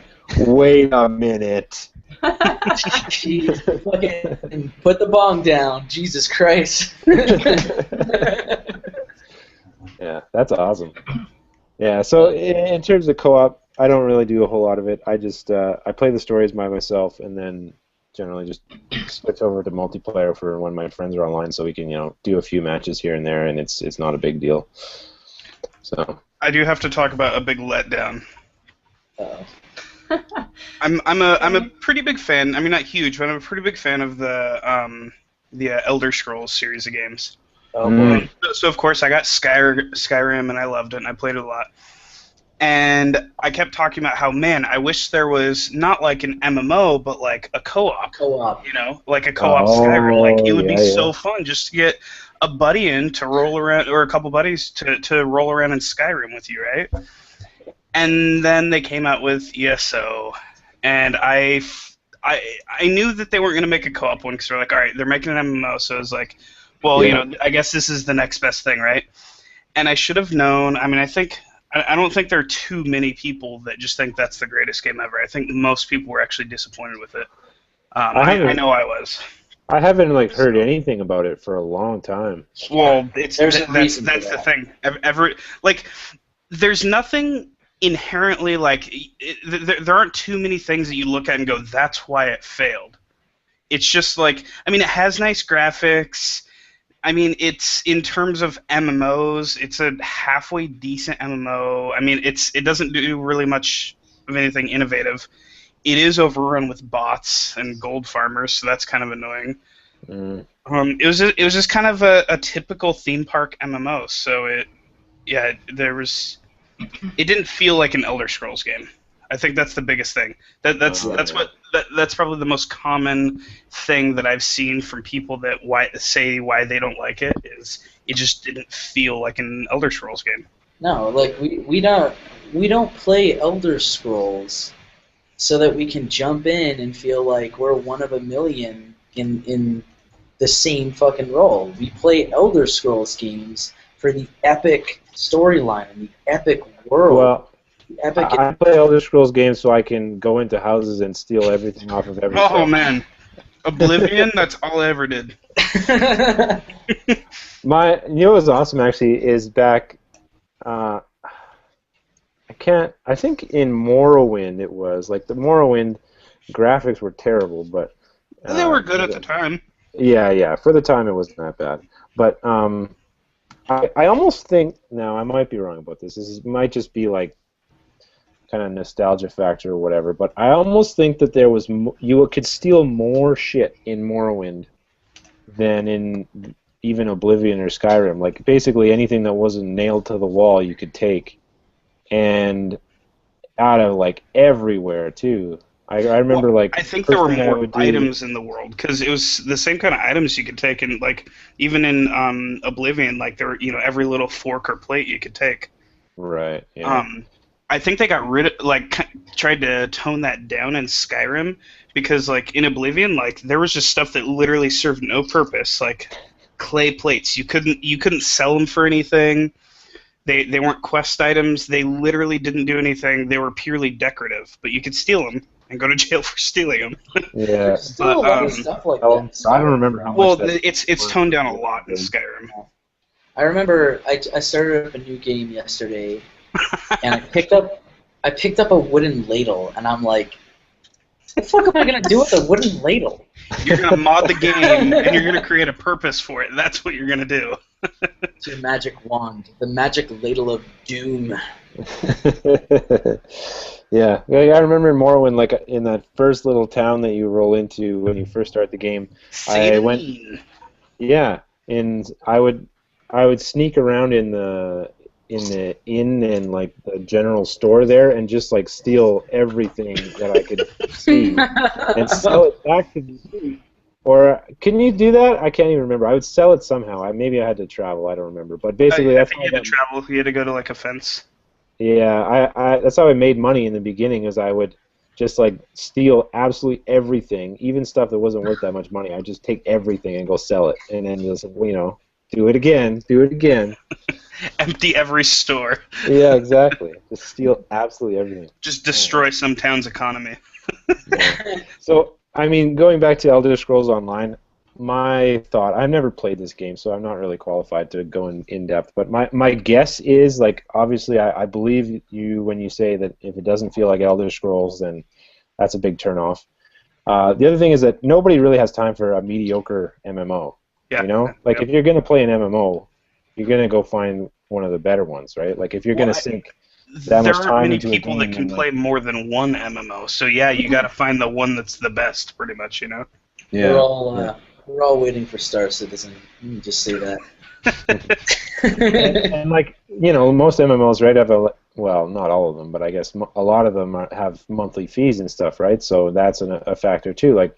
wait a minute. Jeez, fucking put the bong down, Jesus Christ. Yeah, that's awesome. Yeah, so in terms of co-op, I don't really do a whole lot of it. I just I play the stories by myself, and then generally just switch over to multiplayer for when my friends are online, so we can do a few matches here and there, and it's not a big deal. So I do have to talk about a big letdown. Uh-oh. I'm a pretty big fan. I mean, not huge, but I'm a pretty big fan of the Elder Scrolls series of games. Oh boy. So of course I got Skyrim, and I loved it, and I played it a lot. And I kept talking about how, man, I wish there was not like an MMO, but like a co-op. Co-op. Like a co-op Oh, Skyrim. Like it would be yeah, so fun just to get a buddy in to roll around, or a couple buddies to roll around in Skyrim with you, right? And then they came out with ESO, and I I knew that they weren't going to make a co-op one because they're like, all right, they're making an MMO, so I was like, well, Yeah. I guess this is the next best thing, right? And I should have known. I mean, I don't think there are too many people that just think that's the greatest game ever. I think most people were actually disappointed with it. I know I was. I haven't heard anything about it for a long time. Well, There's a that's reason for the that. thing. There's nothing inherently there aren't too many things that you look at and go, that's why it failed. It's just it has nice graphics. I mean, it's in terms of MMOs, it's a halfway decent MMO. I mean, it doesn't do really much of anything innovative. It is overrun with bots and gold farmers, so that's kind of annoying. Mm. It was just kind of a typical theme park MMO. So it didn't feel like an Elder Scrolls game. I think that's the biggest thing. That's probably the most common thing that I've seen from people that say why they don't like it is it just didn't feel like an Elder Scrolls game. No, we don't play Elder Scrolls so that we can jump in and feel like we're one of a million in the same fucking role. We play Elder Scrolls games for the epic storyline and the epic world. Well, the epic. I play Elder Scrolls games so I can go into houses and steal everything off of everyone. Oh man, Oblivion. That's all I ever did. You know what's awesome actually is back. I think in Morrowind it was the Morrowind graphics were terrible, but They were good at the time. Yeah. For the time, it wasn't that bad. But I almost think now I might be wrong about this. This might just be kind of nostalgia factor or whatever. But I almost think that there was you could steal more shit in Morrowind than in even Oblivion or Skyrim. Basically anything that wasn't nailed to the wall, you could take, and out of everywhere too. I remember I think there were more items in the world because it was the same kind of items you could take in even in Oblivion, there were every little fork or plate you could take. Right. Yeah. I think they got rid of tried to tone that down in Skyrim because in Oblivion there was just stuff that literally served no purpose, like clay plates. You couldn't sell them for anything. They weren't quest items. They literally didn't do anything. They were purely decorative, but you could steal them and go to jail for stealing them. Yeah. There's still a lot of stuff like that. I don't remember how much. Well, it's toned down a lot in Skyrim. I remember I started up a new game yesterday, and I picked up a wooden ladle, and I'm like, what the fuck am I gonna do with a wooden ladle? You're gonna mod the game, and you're gonna create a purpose for it. That's what you're gonna do. It's your magic wand, the magic ladle of doom. Yeah, I remember in Morrowind, in that first little town that you roll into when you first start the game. I went, yeah, and I would sneak around in the inn and the general store there and just steal everything that I could see and sell it back to the city. Or can you do that? I can't even remember. I would sell it somehow. Maybe I had to travel. I don't remember. But basically, that's how you had to travel. You had to go to a fence. Yeah, that's how I made money in the beginning. Is I would just steal absolutely everything, even stuff that wasn't worth that much money. I'd just take everything and go sell it, and then just do it again. Empty every store. Yeah, exactly. Just steal absolutely everything. Just destroy some town's economy. Yeah. So, going back to Elder Scrolls Online, my thought, I've never played this game, so I'm not really qualified to go in depth, but my guess is, obviously, I believe you when you say that if it doesn't feel like Elder Scrolls, then that's a big turnoff. The other thing is that nobody really has time for a mediocre MMO. Yeah. If you're going to play an MMO, you're going to go find one of the better ones, right? If you're going to sink that much time into a game. There aren't many people that can play more than one MMO, so yeah, you got to find the one that's the best, pretty much, Yeah. We're all waiting for Star Citizen. Let me just say that. and most MMOs, right, have not all of them, but I guess a lot of them have monthly fees and stuff, right? So that's a factor too.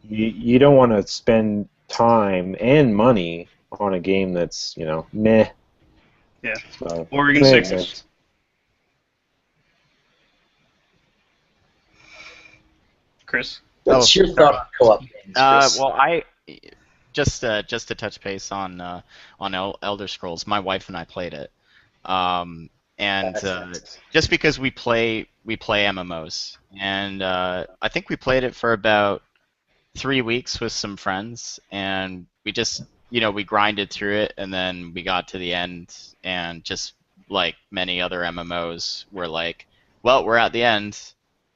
You don't want to spend time and money on a game that's meh. Yeah. So, Oregon 6. Chris? What's your thought on co-op games, Chris? Well, I just to touch base on Elder Scrolls. My wife and I played it, and just because we play MMOs, and I think we played it for about 3 weeks with some friends, and we just we grinded through it, and then we got to the end, and just like many other MMOs, we're like, well, we're at the end.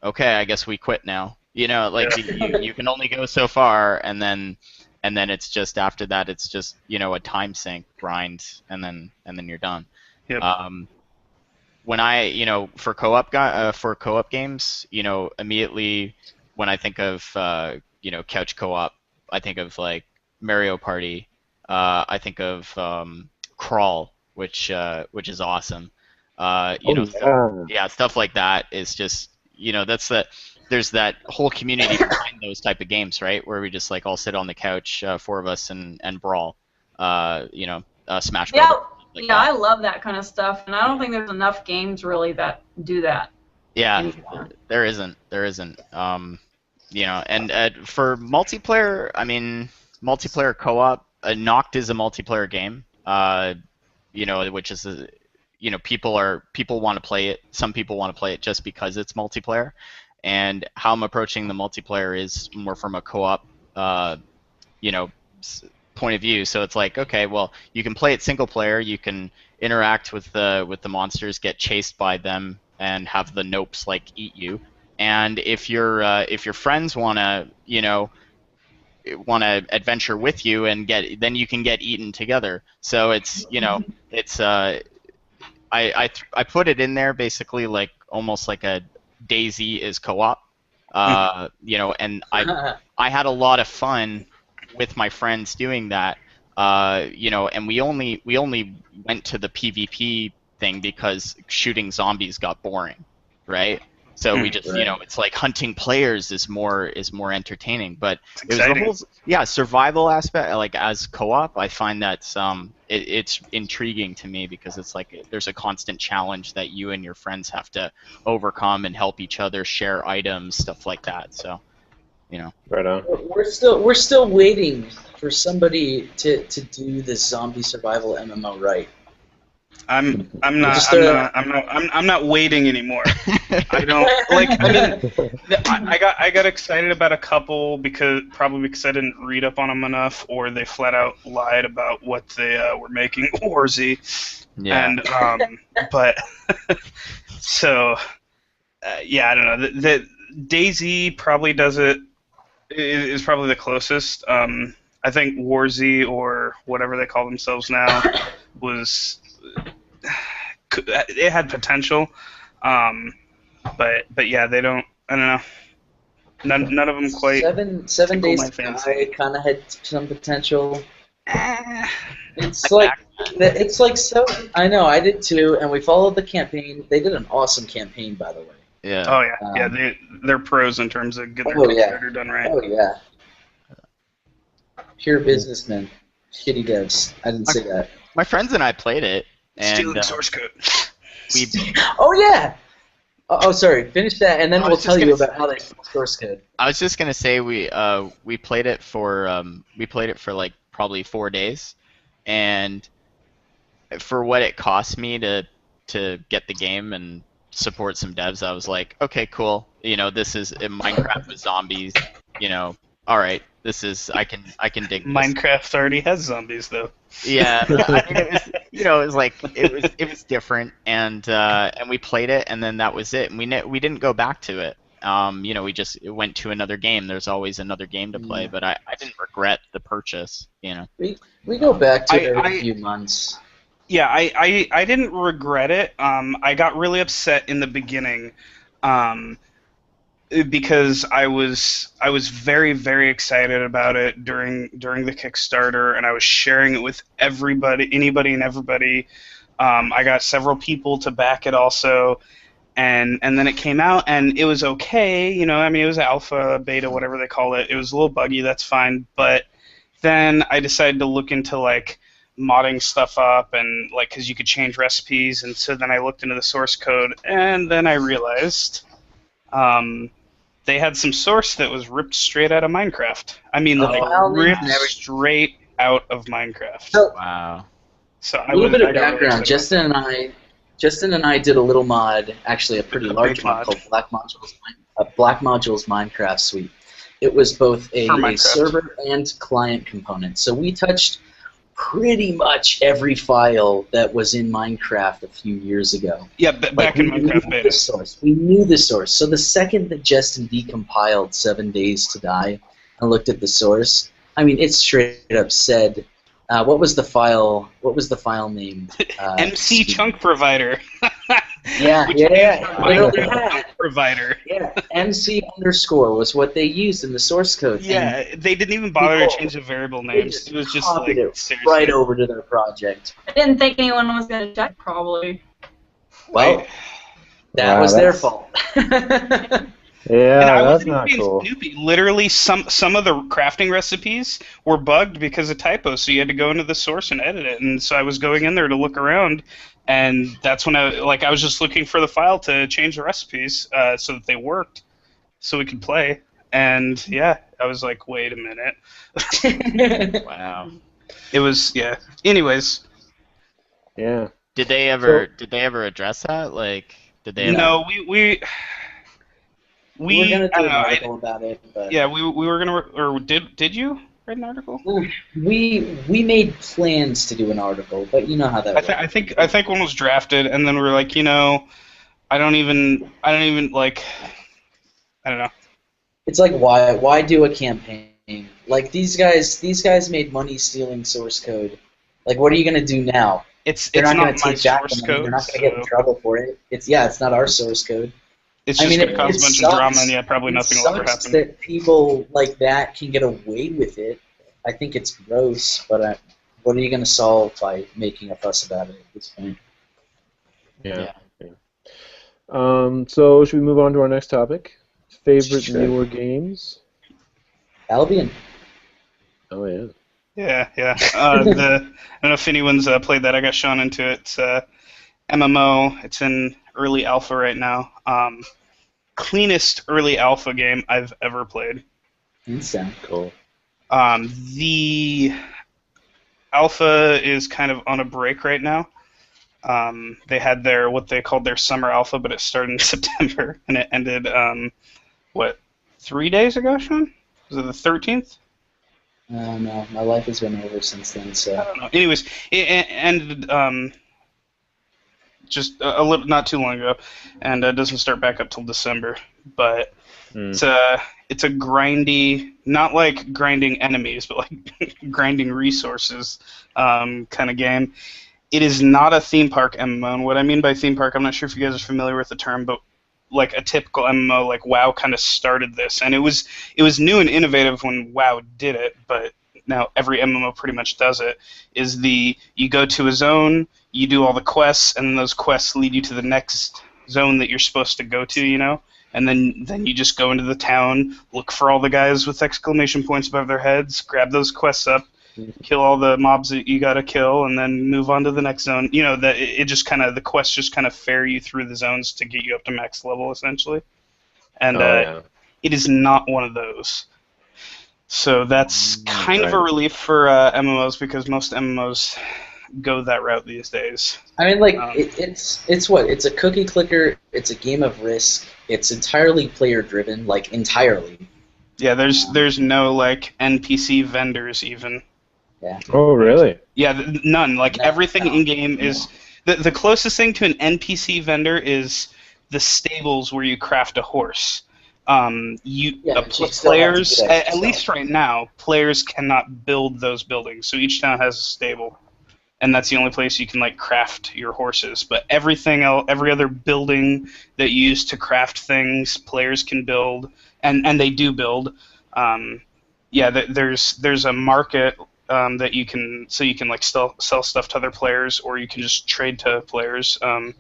Okay, I guess we quit now. Like you can only go so far, and then it's just after that it's just a time sink grind, and then you're done. Yep. When I for co-op games, immediately when I think of couch co-op, I think of like Mario Party. I think of Crawl, which is awesome. Stuff like that is just there's that whole community behind those type of games, right? Where we just like all sit on the couch, 4 of us, and brawl. Smash Yeah, Brothers. I love that kind of stuff, and I don't think there's enough games really that do that. Yeah, anymore. there isn't. And for multiplayer, I mean, multiplayer co-op, Noct is a multiplayer game. Which is people want to play it. Some people want to play it just because it's multiplayer. And how I'm approaching the multiplayer is more from a co-op, point of view. So it's like, okay, well, you can play it single player. You can interact with the monsters, get chased by them, and have the nopes like eat you. And if your friends wanna adventure with you and then you can get eaten together. So it's I put it in there basically like almost like a DayZ is co-op, and I had a lot of fun with my friends doing that, and we only went to the PvP thing because shooting zombies got boring, right? So we just, it's like hunting players is more entertaining, but it was the whole survival aspect. Like as co-op, I find that it's intriguing to me because it's like there's a constant challenge that you and your friends have to overcome and help each other, share items, stuff like that. So, Right on. We're still waiting for somebody to do this zombie survival MMO right. I'm not waiting anymore. I don't like. I mean, I got excited about a couple because I didn't read up on them enough, or they flat out lied about what they were making Warzy. Yeah. And but so I don't know. The DayZ probably does it. Is probably the closest. I think Warzy or whatever they call themselves now was. It had potential, but yeah, they don't. I don't know. None of them quite. Seven Days to Die kind of had some potential. It's like so. I know, I did too, and we followed the campaign. They did an awesome campaign, by the way. Yeah. Oh yeah, they're pros in terms of getting their Kickstarter done right. Oh yeah. Pure businessmen, shitty devs. I didn't say that. My friends and I played it. And, stealing source code. Oh yeah. Oh sorry. Finish that, and then we'll tell you about how they source code. I was just gonna say we played it for like probably 4 days, and for what it cost me to get the game and support some devs, I was like, okay, cool. This is Minecraft with zombies. All right. This is I can dig this. Minecraft already has zombies though. Yeah, I mean, it was it was different, and we played it, and then that was it, and we didn't go back to it. We just went to another game. There's always another game to play, but I didn't regret the purchase. We go back to it every few months. Yeah, I didn't regret it. I got really upset in the beginning. Because I was very, very excited about it during the Kickstarter, and I was sharing it with anybody and everybody. I got several people to back it also, and then it came out and it was okay. I mean, it was alpha, beta, whatever they call it. It was a little buggy, that's fine. But then I decided to look into like modding stuff up and like because you could change recipes, and so then I looked into the source code, and then I realized. they had some source that was ripped straight out of Minecraft. I mean, The like file names ripped and everything. straight out of Minecraft. So, Wow. So a little bit of I got really background. excited about Justin and I did a little mod, actually a pretty A large big one mod. called Black Modules Minecraft Suite. It was both For a Minecraft. server and client component. So we touched pretty much every file that was in Minecraft a few years ago. Yeah, back in we Minecraft knew beta. the source. We knew the source. So the second that Justin decompiled 7 Days to Die and looked at the source, I mean, it straight up said, what was the file? What was the file name? MC Chunk Provider. Yeah, Which yeah, means literally Minecraft had. Provider. Yeah, MC underscore was what they used in the source code. Yeah, they didn't even bother to people- change the variable They names. just It was just copied like it seriously. right over to their project. I didn't think anyone was gonna check. Probably. Well, that Wow, was their that's- fault. Yeah, And I that's wasn't not being cool. Snoopy. Literally, some of the crafting recipes were bugged because of typos, so you had to go into the source and edit it. And so I was going in there to look around, and that's when I was just looking for the file to change the recipes so that they worked, so we could play. And yeah, I was like, wait a minute. Wow. It was Anyways, Yeah. Did they ever address that? Like, did they? no, we We were gonna I do don't an know, article about it, but yeah, we were gonna, or did you write an article? we made plans to do an article, but you know how that works. I think one was drafted, and then we were like, I don't even like, I don't know. It's like why do a campaign? Like these guys made money stealing source code. Like what are you gonna do now? It's They're not not gonna my take back source the money. code. They're not gonna get in So trouble for it. It's not our source code. it's I just mean, gonna cause a bunch of drama, and probably nothing will ever sucks happen. that people like that can get away with it. I think it's gross, but what are you gonna solve by making a fuss about it at this point? Yeah. So should we move on to our next topic? Favorite Sure. newer games? Albion. Oh yeah. Yeah. I don't know if anyone's played that. I got Sean into it. It's MMO. It's in early alpha right now. Cleanest early alpha game I've ever played. Insane. Cool. The alpha is kind of on a break right now. They had what they called their summer alpha, but it started in September, and it ended 3 days ago, Sean? Was it the 13th? No, my life has been over since then. I So don't know. Anyways, it ended just a little, not too long ago, and it doesn't start back up till December. But it's a grindy, not like grinding enemies, but like grinding resources kind of game. It is not a theme park MMO. And what I mean by theme park, I'm not sure if you guys are familiar with the term, but like a typical MMO, like WoW kind of started this, and it was new and innovative when WoW did it, but now every MMO pretty much does it. You go to a zone, you do all the quests, and then those quests lead you to the next zone that you're supposed to go to, and then you just go into the town, look for all the guys with exclamation points above their heads, grab those quests up, kill all the mobs that you gotta kill, and then move on to the next zone. That it just kind of, the quests just kind of ferry you through the zones to get you up to max level essentially. And it is not one of those. So that's kind of a relief for MMOs, because most MMOs go that route these days. I mean, like it's what? It's a cookie clicker. It's a game of Risk. It's entirely player driven, like entirely. Yeah, there's no like NPC vendors even. Yeah. Oh really? Yeah, none. Like No, everything no. in game is the closest thing to an NPC vendor is the stables where you craft a horse. but you still have to do Players, that at yourself. least right now, players cannot build those buildings. So each town has a stable, and that's the only place you can like craft your horses. But everything else, every other building that you use to craft things, players can build, and they do build. There's a market that you can like sell stuff to other players, or you can just trade to players, like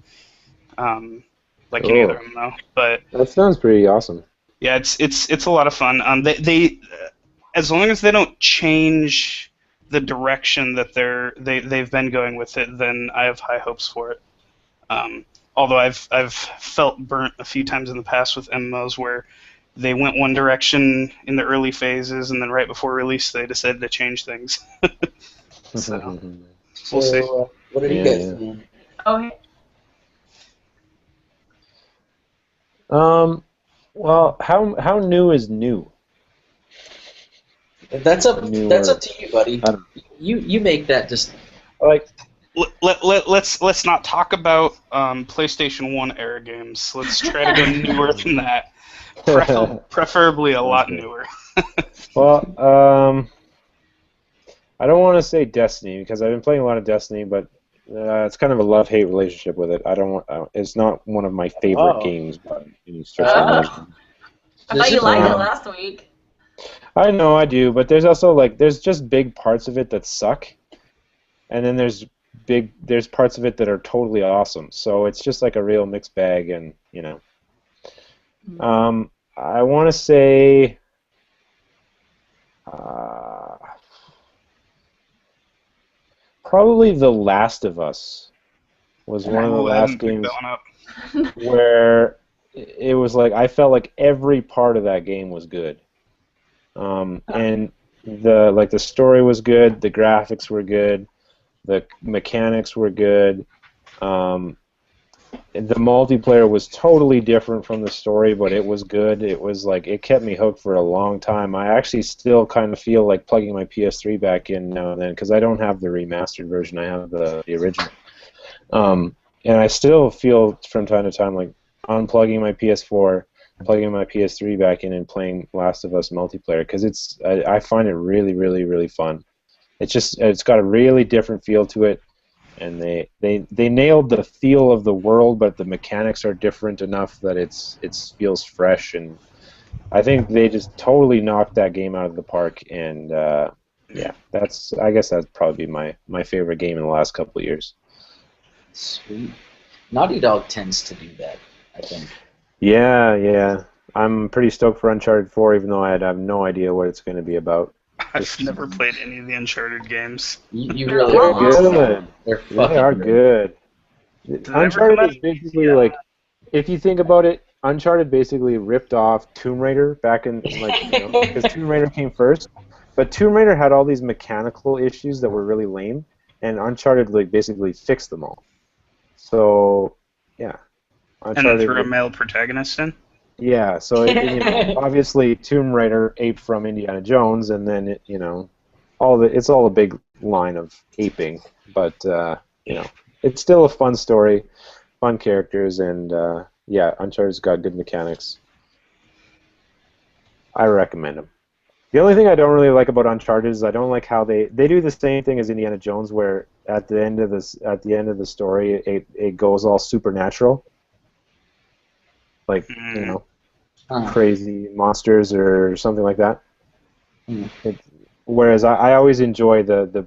any other MMO. But That sounds pretty awesome. yeah, it's a lot of fun. They as long as they don't change the direction that they've been going with it, then I have high hopes for it. Although I've felt burnt a few times in the past with MMOs where they went one direction in the early phases, and then right before release, they decided to change things. So we'll see. What are you guys doing? Oh, hey. Well, how new is new? That's up Newer. to you, buddy. I don't You make that just. like. Let's not talk about PlayStation 1 era games. Let's try to go newer than that. Preferably a lot newer. Well, I don't want to say Destiny because I've been playing a lot of Destiny, but it's kind of a love-hate relationship with it. I don't want. It's not one of my favorite games by any stretch of the imagination. I thought you liked it last week. I know I do, but there's also there's just big parts of it that suck, and then there's parts of it that are totally awesome. So it's just like a real mixed bag, and I want to say probably The Last of Us was one of the last games where it was like I felt like every part of that game was good. And the story was good, the graphics were good, the mechanics were good. The multiplayer was totally different from the story, but it was good. It was it kept me hooked for a long time. I actually still kind of feel like plugging my PS3 back in now and then because I don't have the remastered version. I have the original. And I still feel from time to time like unplugging my PS4, plugging my PS3 back in and playing Last of Us multiplayer because I find it really, really, really fun. It's got a really different feel to it, and they nailed the feel of the world, but the mechanics are different enough that it feels fresh, and I think they just totally knocked that game out of the park. And yeah, I guess that'd probably be my favorite game in the last couple of years. Sweet. Naughty Dog tends to do that, I think. Yeah. I'm pretty stoked for Uncharted 4, even though I have no idea what it's going to be about. I've never played any of the Uncharted games. You really They're are. good. They are good. Uncharted is basically if you think about it, Uncharted basically ripped off Tomb Raider back in because Tomb Raider came first, but Tomb Raider had all these mechanical issues that were really lame, and Uncharted basically fixed them all. So yeah, Uncharted, and then threw a male protagonist in. Yeah, so obviously Tomb Raider aped from Indiana Jones, and then it's all a big line of aping, but it's still a fun story, fun characters, and yeah, Uncharted's got good mechanics. I recommend them. The only thing I don't really like about Uncharted is I don't like how they do the same thing as Indiana Jones, where at the end of the story it goes all supernatural. Crazy monsters or something like that. Whereas I always enjoy the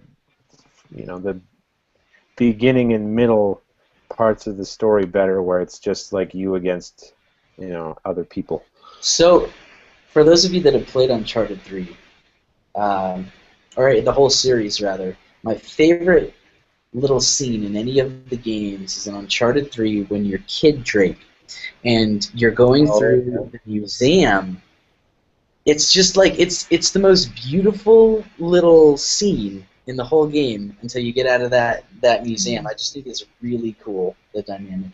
beginning and middle parts of the story better, where it's just like you against other people. So, for those of you that have played Uncharted 3, or the whole series rather, my favorite little scene in any of the games is in Uncharted 3 when you're Kid Drake and you're going through the museum. It's just it's the most beautiful little scene in the whole game until you get out of that museum. I just think it's really cool, the dynamic of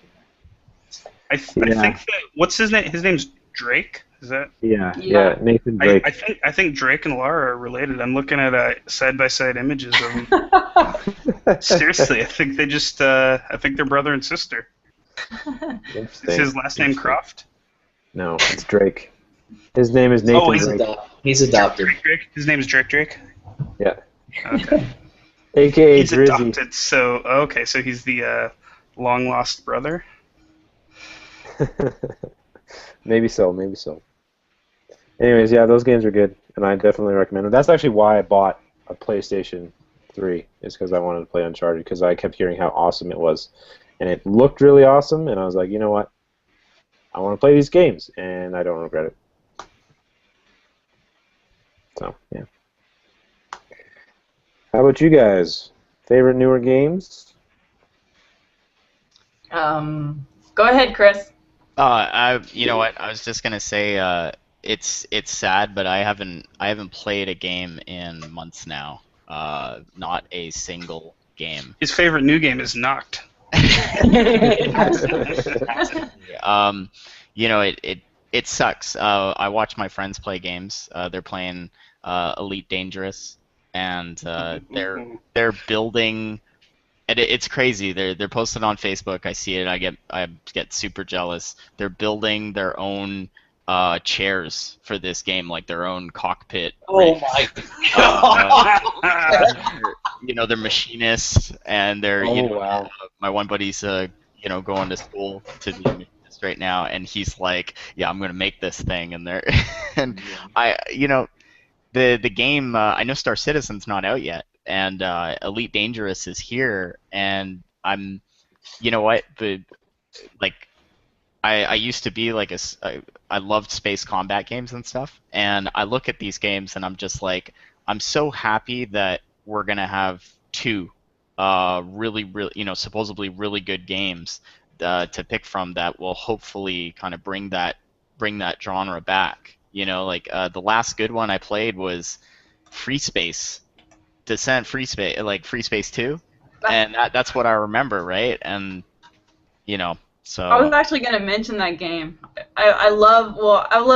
that. I think that what's his name? His name's Drake. Is that? Yeah, Nathan Drake. I think Drake and Lara are related. I'm looking at side-by-side images of them. Seriously, I think they just I think they're brother and sister. Is his last name Croft? No, it's Drake. His name is Nathan Drake. He's adopted. Drake? His name is Drake? Yeah. Okay. AKA he's Drizzy. Adopted, so he's the long-lost brother? Maybe so. Anyways, yeah, those games are good, and I definitely recommend them. That's actually why I bought a PlayStation 3, is because I wanted to play Uncharted, because I kept hearing how awesome it was. And it looked really awesome, and I was like, you know what? I want to play these games, and I don't regret it. So, yeah. How about you guys? Favorite newer games? Go ahead, Chris. You know what? I was just gonna say, it's sad, but I haven't played a game in months now. Not a single game. His favorite new game is Noct. You know, it sucks. I watch my friends play games. They're playing Elite Dangerous, and they're building. And it's crazy. They're posting on Facebook. I see it. I get super jealous. They're building their own chairs for this game, like their own cockpit. Oh my god! You know, they're machinists, and they're Oh, you know, wow. my one buddy's you know, going to school to be a machinist right now, and he's like, yeah, I'm gonna make this thing, and they're and you know, the game. I know Star Citizen's not out yet, and Elite Dangerous is here, and I'm, you know what, like. I used to be like I loved space combat games and stuff, and I look at these games and I'm just like, I'm so happy that we're gonna have two really, you know, supposedly really good games to pick from that will hopefully kind of bring that genre back. You know, like the last good one I played was Free Space, Descent Free Space, like Free Space 2, and that's what I remember, right? And you know. So I was actually going to mention that game. I love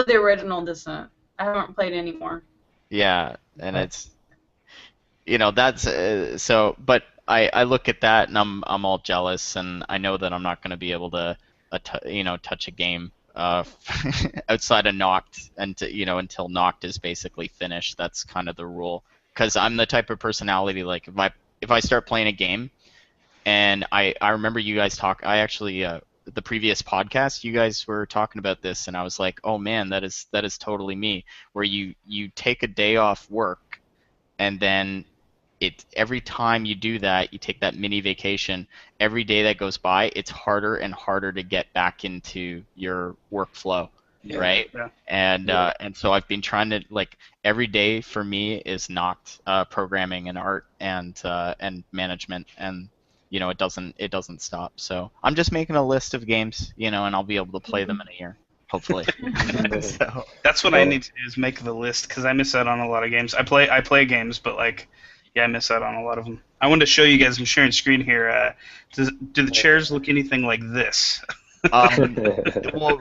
the original Descent. I haven't played anymore. Yeah, and it's, you know, that's so. But I look at that and I'm all jealous, and I know that I'm not going to be able to, you know, touch a game outside of Noct, and you know, until Noct is basically finished. That's kind of the rule, because I'm the type of personality, like if I start playing a game, and I remember you guys I actually. The previous podcast, you guys were talking about this, and I was like, oh man, that is totally me, where you take a day off work, and then every time you do that, you take that mini vacation, every day that goes by, it's harder and harder to get back into your workflow, right? Yeah. And so I've been trying to, like, every day for me is Noct, programming and art and management, and you know, it doesn't stop. So I'm just making a list of games, you know, and I'll be able to play them in a year, hopefully. So, That's what I need to do, is make the list, because I miss out on a lot of games. I play games, but like, yeah, I miss out on a lot of them. I wanted to show you guys. I'm sharing screen here. Do the chairs look anything like this? well,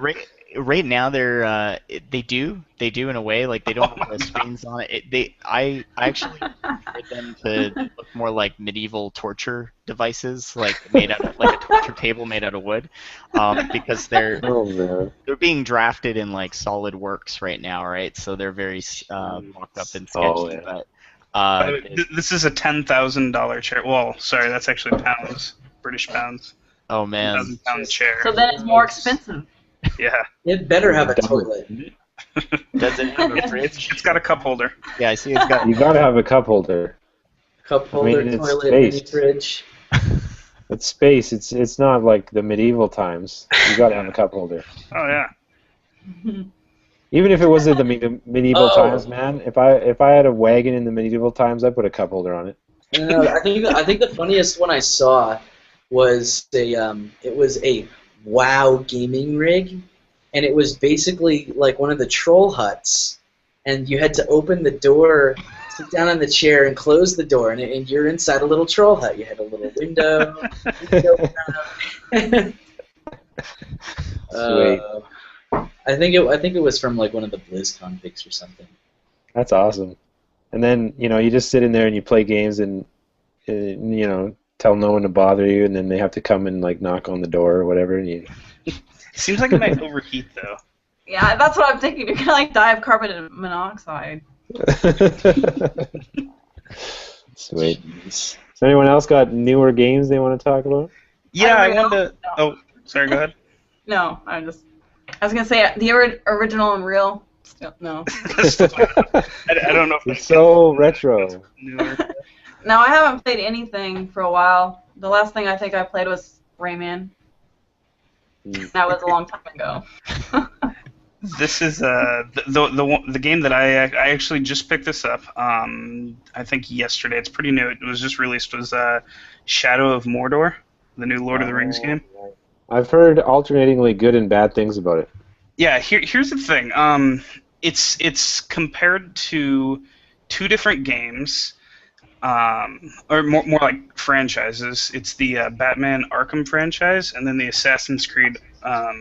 right now they do in a way, like they don't have the screens on it. I actually prefer them to look more like medieval torture devices, like made out of, like a torture table made out of wood, because they're being drafted in like SolidWorks right now, right? So they're very mocked up and sketchy. But this is a $10,000 chair. Well, sorry, that's actually pounds, British pounds. Oh man, £10,000 chair. So then it's more expensive. Yeah. It better have a toilet. does it have a fridge? It's got a cup holder. Yeah, I see it's got. You gotta have a cup holder. Cup holder, it's toilet, mini spaced. fridge. It's space. It's not like the medieval times. You gotta have a cup holder. Oh yeah. Even if it wasn't the medieval times, man. If I had a wagon in the medieval times, I'd put a cup holder on it. I think the funniest one I saw was it was a WoW gaming rig, and it was basically like one of the troll huts, and you had to open the door, sit down on the chair, and close the door, and you're inside a little troll hut. You had a little window. Sweet. I think it was from like one of the BlizzCon pics or something. That's awesome. And then, you know, you just sit in there and you play games and you know, tell no one to bother you, and then they have to come and like knock on the door or whatever. And you... Seems like it might overheat though. Yeah, that's what I'm thinking. You're gonna like die of carbon monoxide. Sweet. So anyone else got newer games they want to talk about? Yeah, I Unreal? wanted to. Oh, sorry. Go ahead. No, I was gonna say the original Unreal. Still, no. I don't know if It's so retro. newer. No, I haven't played anything for a while. The last thing I think I played was Rayman. That was a long time ago. This is the game that I actually just picked this up. I think yesterday. It's pretty new. It was just released. Was Shadow of Mordor, the new Lord of the Rings game. I've heard alternatingly good and bad things about it. Yeah. Here's the thing. it's compared to two different games, or more like franchises. It's the Batman Arkham franchise and then the Assassin's Creed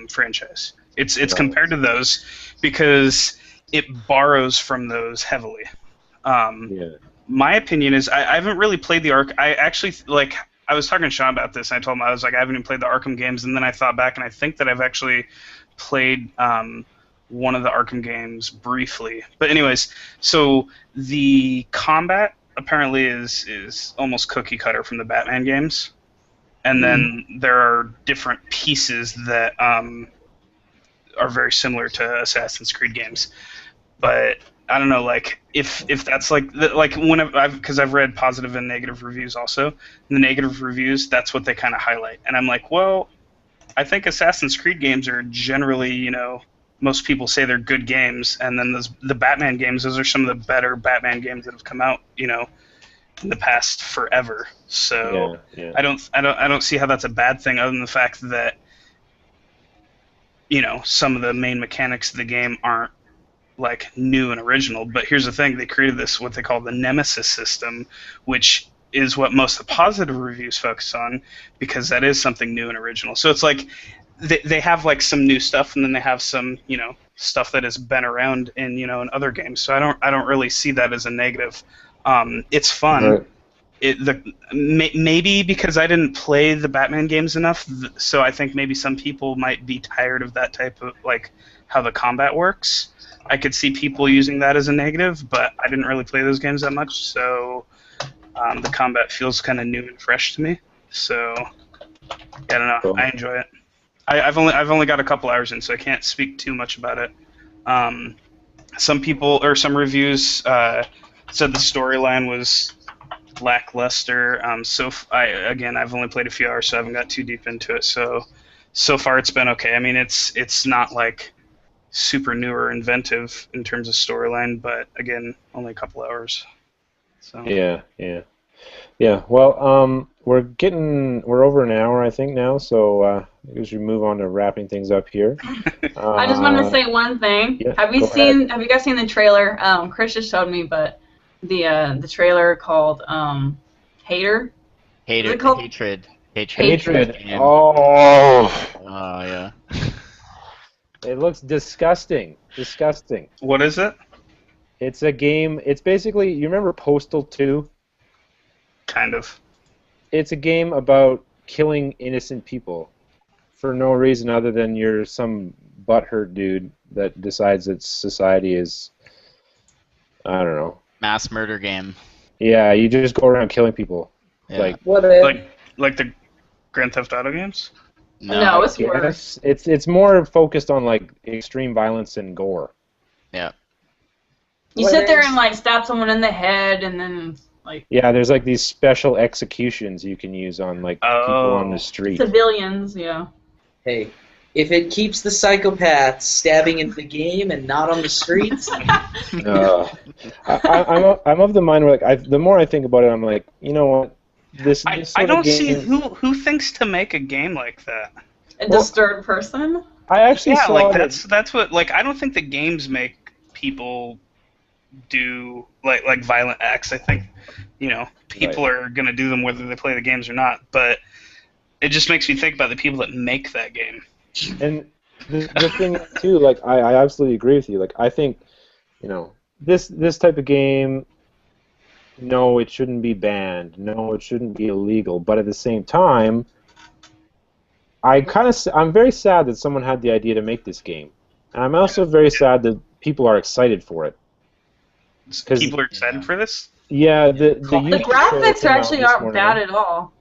franchise. It's compared to those because it borrows from those heavily. My opinion is I haven't really played the Arkham. I actually I was talking to Sean about this, and I told him I was like, I haven't even played the Arkham games, and then I thought back, and I think that I've actually played one of the Arkham games briefly. But anyways, so the combat apparently is almost cookie cutter from the Batman games, and then there are different pieces that are very similar to Assassin's Creed games. But I don't know, like if that's like whenever because I've read positive and negative reviews also. And the negative reviews, that's what they kind of highlight, and I'm like, well, I think Assassin's Creed games are generally, most people say they're good games, and then the Batman games, those are some of the better Batman games that have come out, in the past forever. So I don't see how that's a bad thing, other than the fact that some of the main mechanics of the game aren't like new and original. But here's the thing: they created this what they call the Nemesis system, which is what most of the positive reviews focus on, because that is something new and original. So it's like they have like some new stuff, and then they have some stuff that has been around in in other games. So I don't really see that as a negative. It's fun. Right. Maybe because I didn't play the Batman games enough, so I think maybe some people might be tired of that type of like how the combat works. I could see people using that as a negative, but I didn't really play those games that much, so the combat feels kind of new and fresh to me. So I don't know. Cool. I enjoy it. I've only got a couple hours in, so I can't speak too much about it. Some people or some reviews said the storyline was lackluster. I've only played a few hours, so I haven't got too deep into it. So far it's been okay. I mean, it's not like super new or inventive in terms of storyline, but again, only a couple hours. So yeah. Well, we're over an hour, I think, now. So I guess we move on to wrapping things up here. I just wanted to say one thing. Yeah, have you guys seen the trailer? Chris just showed me, but the trailer called Hater. Hatred. Oh yeah. It looks disgusting. What is it? It's a game. It's basically, you remember Postal 2? Kind of. It's a game about killing innocent people for no reason other than you're some butthurt dude that decides that society is, I don't know. Mass murder game. Yeah, you just go around killing people. Yeah. Like the Grand Theft Auto games? No, it's worse. It's more focused on like extreme violence and gore. Yeah. You sit there and like stab someone in the head, and then like. Yeah, there's like these special executions you can use on like people on the street. Civilians, yeah. Hey, if it keeps the psychopaths stabbing in the game and not on the streets. I'm of the mind where like the more I think about it, I'm like, you know what? I don't see who thinks to make a game like that. A disturbed person? I actually saw like that's what like I don't think the games make people do like violent acts. I think people are gonna do them whether they play the games or not. But it just makes me think about the people that make that game. And the thing too, like I absolutely agree with you. Like I think this type of game. No, it shouldn't be banned. No, it shouldn't be illegal. But at the same time, I'm very sad that someone had the idea to make this game, and I'm also very sad that people are excited for it. People are excited for this? Yeah, the graphics actually aren't bad at all.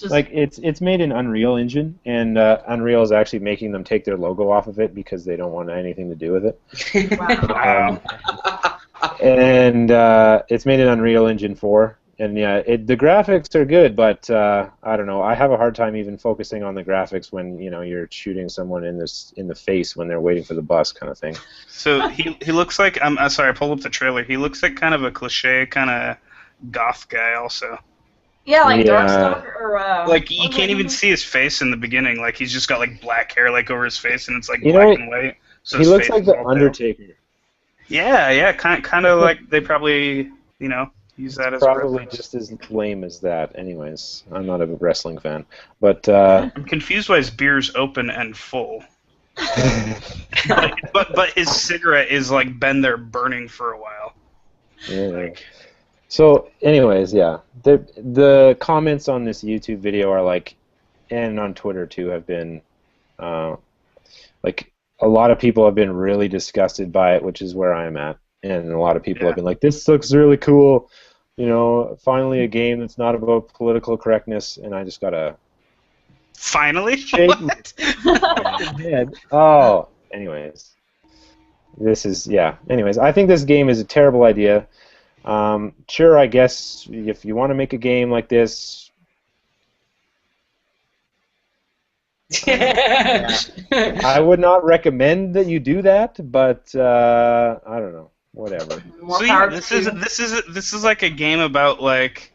Like it's made in Unreal Engine, and Unreal is actually making them take their logo off of it because they don't want anything to do with it. Wow. And it's made in Unreal Engine 4, and yeah, the graphics are good, but I don't know. I have a hard time even focusing on the graphics when you're shooting someone in the face when they're waiting for the bus, kind of thing. So he looks like I'm sorry, I pulled up the trailer. He looks like kind of a cliche kind of goth guy, also. Yeah, like Darkstalker or like you can't even see his face in the beginning. Like he's just got like black hair like over his face, and it's like black and white. So he looks like the Undertaker. Yeah, kind of like they probably, use that as a Probably reference. just as lame as that. Anyways, I'm not a wrestling fan, but I'm confused why his beer's open and full. but his cigarette is like been there burning for a while. yeah. So, anyways, yeah, the comments on this YouTube video are like, and on Twitter too, have been like a lot of people have been really disgusted by it, which is where I'm at, and a lot of people have been like, "This looks really cool." Finally a game that's not about political correctness, and I just gotta Finally? shake What? my head. Oh, anyways, Anyways, I think this game is a terrible idea. Sure, I guess if you want to make a game like this, I would not recommend that you do that, but I don't know, whatever. More So power yeah, to you. this is like a game about like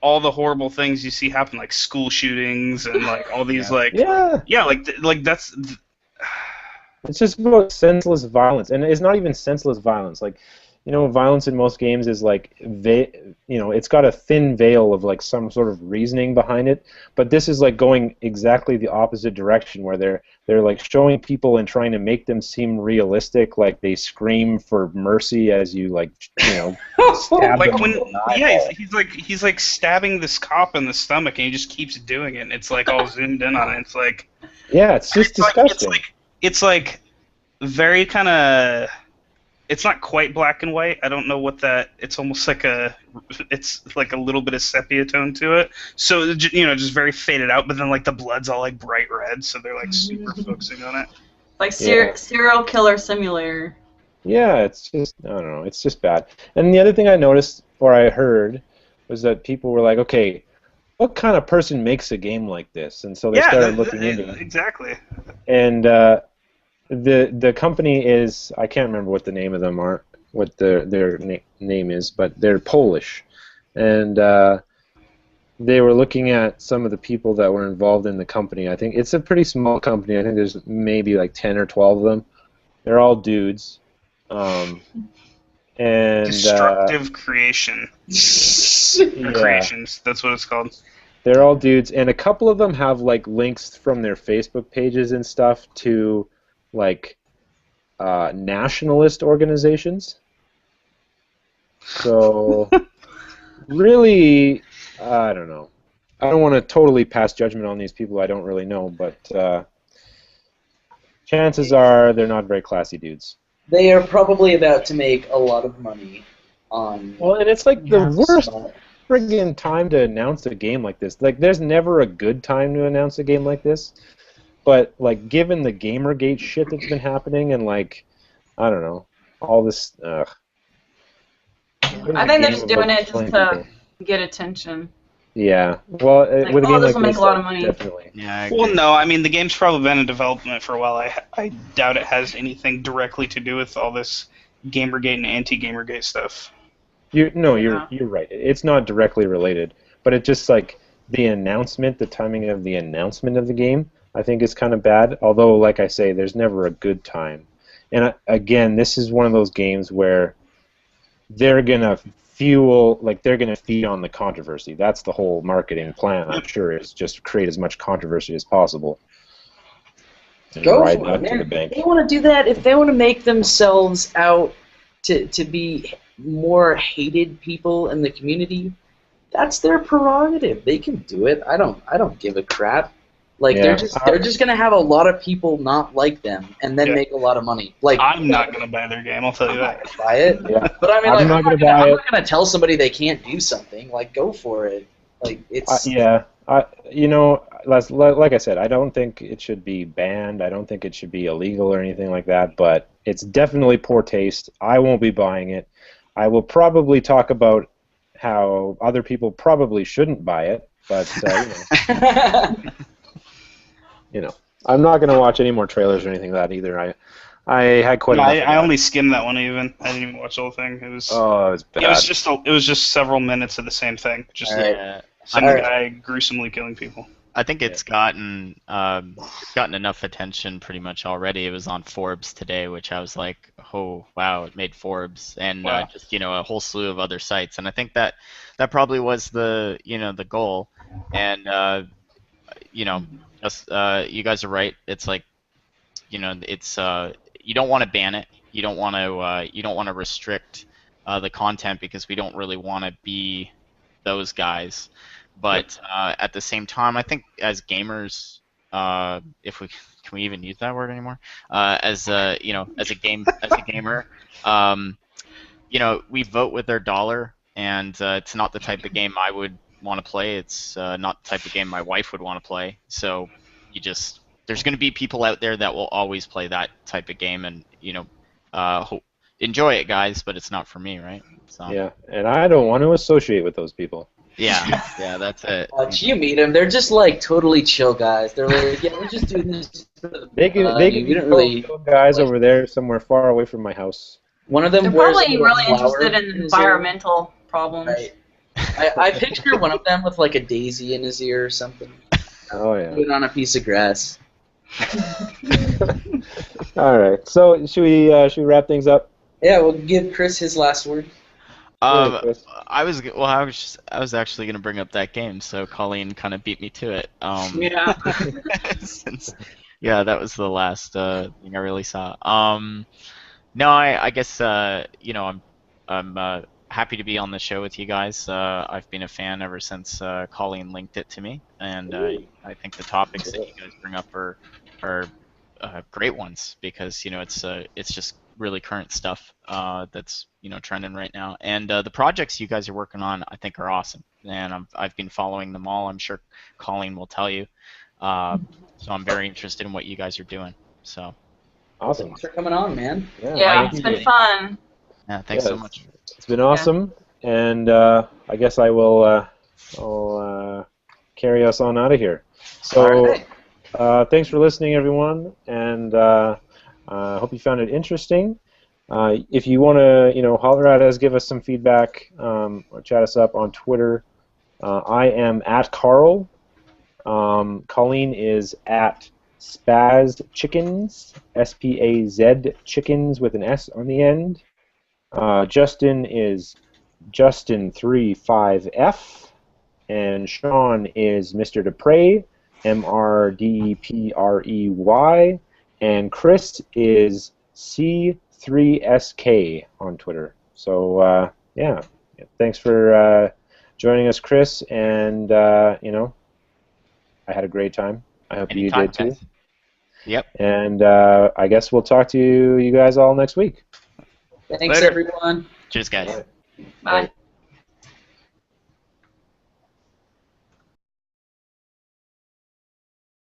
all the horrible things you see happen, like school shootings and like all these Yeah, like that's it's just about senseless violence, and it's not even senseless violence. Like, violence in most games is like, it's got a thin veil of like some sort of reasoning behind it. But this is like going exactly the opposite direction, where they're like showing people and trying to make them seem realistic. Like they scream for mercy as you stab like them when in the eyeball. he's like stabbing this cop in the stomach and he just keeps doing it. And it's like all zoomed in on it. It's like Yeah, it's just disgusting. It's like very kind of. It's not quite black and white. I don't know what that. It's almost like it's like a little bit of sepia tone to it. So just very faded out. But then like the blood's all like bright red, so they're like super focusing on it. Like Yeah. serial killer simulator. Yeah, it's just, I don't know, it's just bad. And the other thing I noticed, or I heard, was that people were like, okay, what kind of person makes a game like this? And so they started looking into it. Exactly. And the company is, I can't remember what the name of them are, what their name is, but they're Polish. And they were looking at some of the people that were involved in the company. I think it's a pretty small company. I think there's maybe like 10 or 12 of them. They're all dudes. And Destructive creation. yeah, Creations. That's what it's called. they're all dudes, and a couple of them have like links from their Facebook pages and stuff to like nationalist organizations. So really, I don't know. I don't want to totally pass judgment on these people I don't really know, but chances are they're not very classy dudes. They are probably about to make a lot of money on. Well, and it's like the worst spot. friggin' time to announce a game like this. Like, there's never a good time to announce a game like this. But, like, given the Gamergate shit that's been happening and, like, I don't know, all this, I think they're just doing it just to get attention. Yeah. Well, Like, with a game this like will make this, a lot of money. definitely. Yeah, I agree. Well, no, I mean the game's probably been in development for a while. I doubt it has anything directly to do with all this Gamergate and anti-Gamergate stuff. You're right. It's not directly related, but it just, like, the timing of the announcement of the game, I think is kind of bad. Although, like I say, there's never a good time. And again, this is one of those games where they're gonna feed on the controversy. That's the whole marketing plan, I'm sure, is just create as much controversy as possible. And Go ride for that it, to the man. bank. If they want to do that, if they want to make themselves out to be more hated people in the community, that's their prerogative. They can do it. I don't give a crap. Like Yeah. they're just gonna have a lot of people not like them and then Yeah. make a lot of money. Like I'm not gonna buy their game. I'll tell you that. buy it. Yeah. But I mean, I'm like, not gonna buy I'm it. not gonna tell somebody they can't do something. Like, go for it. Like, it's Like I said, I don't think it should be banned. I don't think it should be illegal or anything like that. But it's definitely poor taste. I won't be buying it. I will probably talk about how other people probably shouldn't buy it. But I'm not gonna watch any more trailers or anything like that either. I had quite. enough of I that. only skimmed that one even. I didn't even watch the whole thing. It was Oh, it's bad. it was just several minutes of the same thing. Just All right. Yeah. some All right. guy gruesomely killing people. I think it's gotten enough attention pretty much already. It was on Forbes today, which I was like, oh wow, it made Forbes, and Wow. just a whole slew of other sites. And I think that probably was the the goal. And just, you guys are right. It's like it's you don't want to ban it. You don't want to restrict the content because we don't really want to be those guys. But at the same time, I think as gamers, if we can we even use that word anymore? As a gamer, we vote with our dollar, and it's not the type of game I would want to play. It's not the type of game my wife would want to play. So there's going to be people out there that will always play that type of game, and enjoy it, guys. But it's not for me, right? So. Yeah, and I don't want to associate with those people. Yeah, that's it. You meet them, they're just like totally chill guys. They're like, yeah, we're just doing this for the They can we don't really. guys like- over there somewhere far away from my house. One of them They're wears probably a really flower interested in his ear. environmental problems. Right. I picture one of them with like a daisy in his ear or something. Oh yeah. Put it on a piece of grass. All right. So should we wrap things up? Yeah, we'll give Chris his last word. Yeah, Chris. I was actually going to bring up that game, so Colleen kind of beat me to it. Yeah. That was the last thing I really saw. No, I guess I'm happy to be on the show with you guys. I've been a fan ever since Colleen linked it to me, and I think the topics that you guys bring up are great ones because it's just really current stuff that's trending right now, and the projects you guys are working on I think are awesome, and I've been following them all. I'm sure Colleen will tell you, so I'm very interested in what you guys are doing. So Awesome. Thanks for coming on, man. Yeah, it's been fun. yeah, thanks so Yes. much. It's been awesome, and I guess I will I'll carry us on out of here. So thanks for listening, everyone, and I hope you found it interesting. If you want to, holler at us, give us some feedback, or chat us up on Twitter. I am at Carl. Colleen is at Spaz Chickens, S-P-A-Z Chickens with an S on the end. Justin is Justin35F, and Sean is Mr. Duprey, M-R-D-E-P-R-E-Y, and Chris is C3SK on Twitter. So thanks for joining us, Chris, and I had a great time. I hope Anytime, you did too. guys. Yep. And I guess we'll talk to you guys all next week. Thanks, Later. everyone. Cheers, guys. Bye.